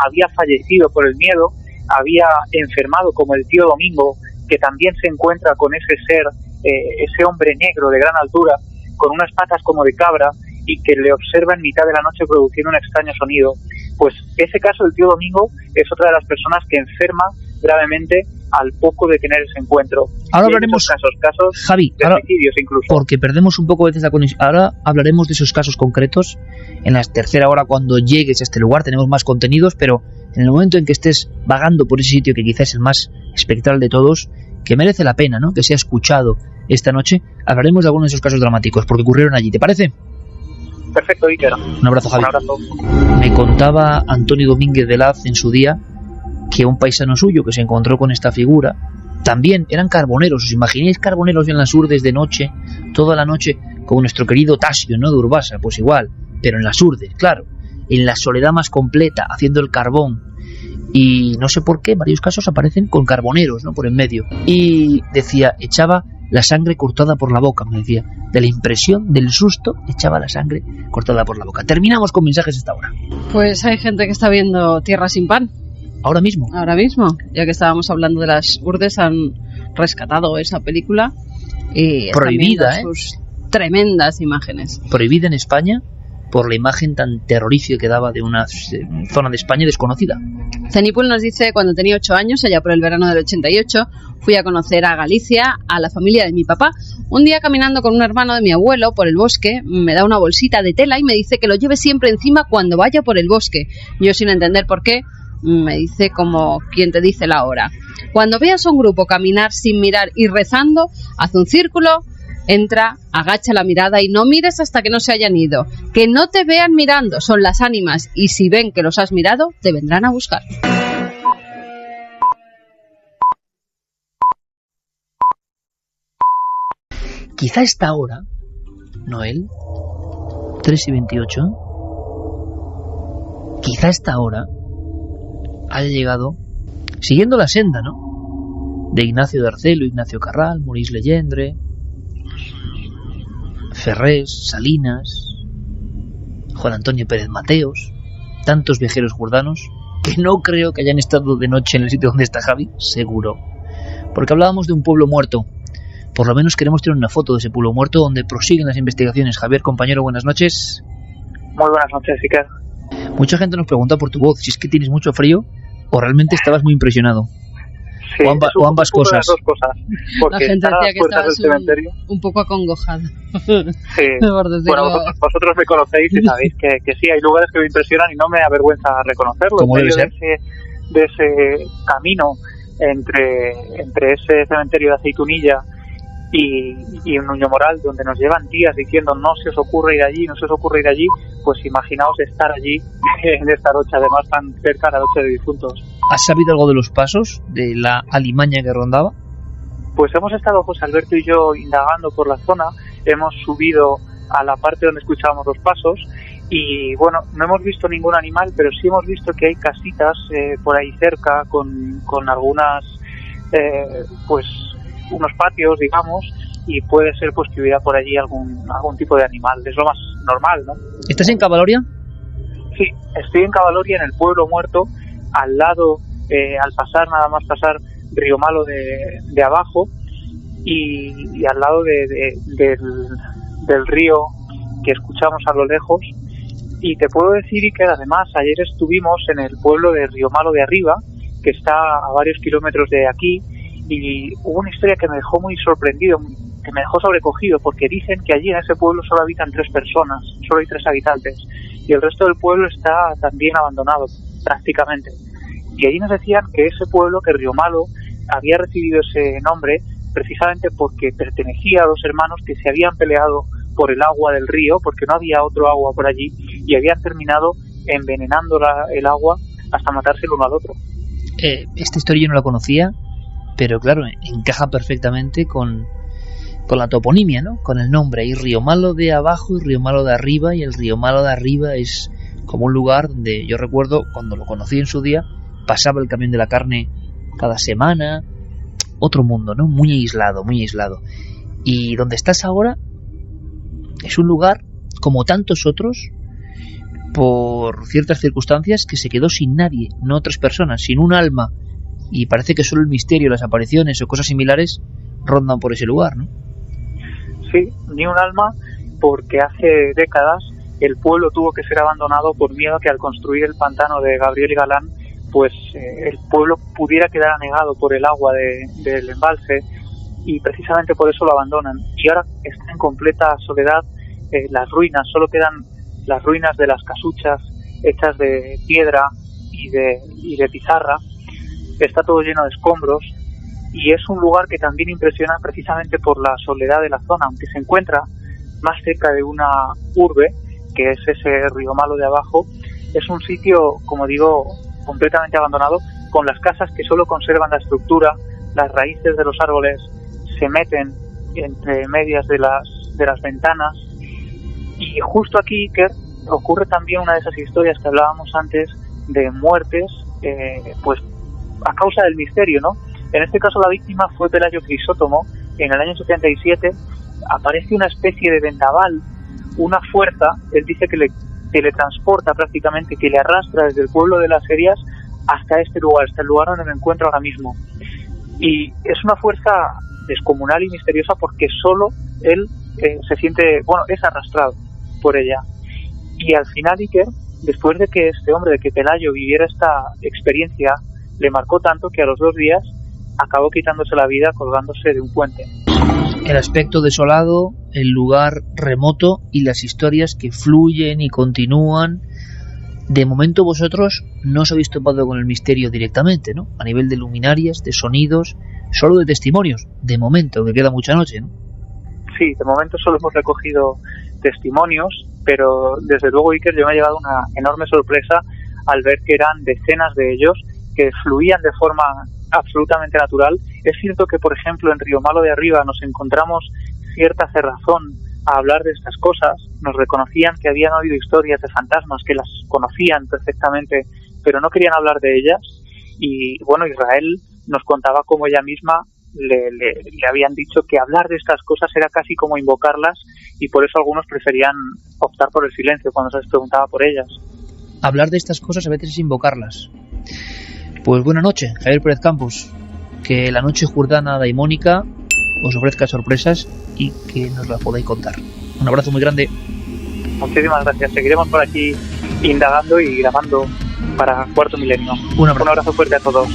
había fallecido por el miedo, había enfermado, como el tío Domingo, que también se encuentra con ese ser, ese hombre negro de gran altura, con unas patas como de cabra y que le observa en mitad de la noche produciendo un extraño sonido. Pues ese caso del tío Domingo es otra de las personas que enferma gravemente al poco de tener ese encuentro. Ahora hablaremos, casos Javi, de suicidios incluso. Porque perdemos un poco a veces la conexión. Ahora hablaremos de esos casos concretos en la tercera hora cuando llegues a este lugar. Tenemos más contenidos, pero en el momento en que estés vagando por ese sitio que quizás es el más espectral de todos, que merece la pena, ¿no?, que sea escuchado esta noche, hablaremos de algunos de esos casos dramáticos porque ocurrieron allí. ¿Te parece? Perfecto, Iker. Un abrazo, Javi. Un abrazo. Me contaba Antonio Domínguez de Laz en su día que un paisano suyo que se encontró con esta figura, también eran carboneros. ¿Os imagináis carboneros en las Urdes de noche, toda la noche, como nuestro querido Tasio, ¿no?, de Urbasa? Pues igual, pero en las Urdes, claro, en la soledad más completa, haciendo el carbón. Y no sé por qué, en varios casos aparecen con carboneros, ¿no?, por en medio. Y decía, echaba la sangre cortada por la boca, me decía. De la impresión, del susto, echaba la sangre cortada por la boca. Terminamos con mensajes a esta hora. Pues hay gente que está viendo Tierra sin pan. Ahora mismo. Ahora mismo, ya que estábamos hablando de las Urdes, han rescatado esa película y prohibida, están viendo sus tremendas imágenes. Prohibida en España por la imagen tan terrorífica que daba de una zona de España desconocida. Zenipul nos dice: cuando tenía 8 años, allá por el verano del 88, fui a conocer a Galicia, a la familia de mi papá. Un día, caminando con un hermano de mi abuelo por el bosque, me da una bolsita de tela y me dice que lo lleve siempre encima cuando vaya por el bosque. Yo, sin entender por qué, me dice como quien te dice la hora. Cuando veas a un grupo caminar sin mirar y rezando, haz un círculo, entra, agacha la mirada y no mires hasta que no se hayan ido. Que no te vean mirando, son las ánimas, y si ven que los has mirado, te vendrán a buscar. Quizá esta hora, Noel, 3:28, quizá esta hora haya llegado, siguiendo la senda, ¿no?, de Ignacio de Arcelo, Ignacio Carral, Maurice Legendre, Ferrés, Salinas, Juan Antonio Pérez Mateos, tantos viajeros jordanos que no creo que hayan estado de noche en el sitio donde está Javi, seguro, porque hablábamos de un pueblo muerto. Por lo menos queremos tener una foto de ese pueblo muerto donde prosiguen las investigaciones. Javier, compañero, buenas noches. Muy buenas noches, Iker. Mucha gente nos pregunta por tu voz, si es que tienes mucho frío o realmente estabas muy impresionado. Sí, o ambas cosas. Las dos cosas. La gente decía que estabas un poco acongojado. Sí. Bueno, vosotros me conocéis y sabéis que sí, hay lugares que me impresionan y no me avergüenza reconocerlo. ¿Cómo debe ser? De ese camino entre ese cementerio de Aceitunilla y un Nuño Moral, donde nos llevan días diciendo no se os ocurre ir allí, no se os ocurre ir allí, pues imaginaos estar allí en esta noche, además tan cerca de la noche de difuntos. ¿Has sabido algo de los pasos, de la alimaña que rondaba? Pues hemos estado, José Alberto y yo, indagando por la zona, hemos subido a la parte donde escuchábamos los pasos y bueno, no hemos visto ningún animal, pero sí hemos visto que hay casitas por ahí cerca con algunas pues unos patios, digamos, y puede ser pues que hubiera por allí algún tipo de animal. Es lo más normal, ¿no? ¿Estás en Cavaloria? Sí, estoy en Cavaloria, en el pueblo muerto, al lado, al pasar, nada más pasar Río Malo de abajo y al lado del río que escuchamos a lo lejos. Y te puedo decir que además ayer estuvimos en el pueblo de Río Malo de arriba, que está a varios kilómetros de aquí, y hubo una historia que me dejó muy sorprendido, que me dejó sobrecogido, porque dicen que allí en ese pueblo solo habitan 3 personas, solo hay 3 habitantes, y el resto del pueblo está también abandonado, prácticamente. Y allí nos decían que ese pueblo, que Río Malo, había recibido ese nombre precisamente porque pertenecía a 2 hermanos que se habían peleado por el agua del río, porque no había otro agua por allí, y habían terminado envenenando el agua hasta matarse el uno al otro. Esta historia yo no la conocía, pero claro, encaja perfectamente con la toponimia, ¿no? Con el nombre. Hay Río Malo de abajo y Río Malo de arriba, y el Río Malo de arriba es como un lugar donde yo recuerdo, cuando lo conocí en su día, pasaba el camión de la carne cada semana. Otro mundo, ¿no? Muy aislado, muy aislado. Y donde estás ahora es un lugar, como tantos otros, por ciertas circunstancias, que se quedó sin nadie, no otras personas, sin un alma. Y parece que solo el misterio, las apariciones o cosas similares rondan por ese lugar, ¿no? Sí, ni un alma, porque hace décadas el pueblo tuvo que ser abandonado por miedo a que al construir el pantano de Gabriel y Galán, pues el pueblo pudiera quedar anegado por el agua del embalse, y precisamente por eso lo abandonan. Y ahora está en completa soledad, las ruinas, solo quedan las ruinas de las casuchas hechas de piedra y de pizarra. Está todo lleno de escombros y es un lugar que también impresiona precisamente por la soledad de la zona, aunque se encuentra más cerca de una urbe, que es ese Río Malo de abajo. Es un sitio, como digo, completamente abandonado, con las casas que solo conservan la estructura, las raíces de los árboles se meten entre medias de las ventanas. Y justo aquí, Iker, ocurre también una de esas historias que hablábamos antes de muertes, pues a causa del misterio, ¿no? En este caso la víctima fue Pelayo Crisótomo, en el año 77 aparece una especie de vendaval, una fuerza, él dice que le teletransporta prácticamente, que le arrastra desde el pueblo de Las Herías hasta este lugar donde me encuentro ahora mismo. Y es una fuerza descomunal y misteriosa porque solo él se siente, es arrastrado por ella. Y al final, Iker, después de que este hombre, de que Pelayo viviera esta experiencia, le marcó tanto que a los 2 días acabó quitándose la vida colgándose de un puente. El aspecto desolado, el lugar remoto y las historias que fluyen y continúan. De momento vosotros no os habéis topado con el misterio directamente, ¿no? A nivel de luminarias, de sonidos, solo de testimonios. De momento, que queda mucha noche, ¿no? Sí, de momento solo hemos recogido testimonios, pero desde luego, Iker, yo me he llevado una enorme sorpresa al ver que eran decenas de ellos que fluían de forma absolutamente natural. Es cierto que, por ejemplo, en Río Malo de Arriba nos encontramos cierta cerrazón a hablar de estas cosas. Nos reconocían que habían oído historias de fantasmas, que las conocían perfectamente, pero no querían hablar de ellas. Y bueno, Israel nos contaba cómo ella misma le habían dicho que hablar de estas cosas era casi como invocarlas, y por eso algunos preferían optar por el silencio cuando se les preguntaba por ellas. Hablar de estas cosas a veces es invocarlas. Pues buena noche, Javier Pérez Campos. Que la noche jordana daimónica os ofrezca sorpresas y que nos las podáis contar. Un abrazo muy grande. Muchísimas gracias. Seguiremos por aquí indagando y grabando para Cuarto Milenio. Un abrazo fuerte a todos.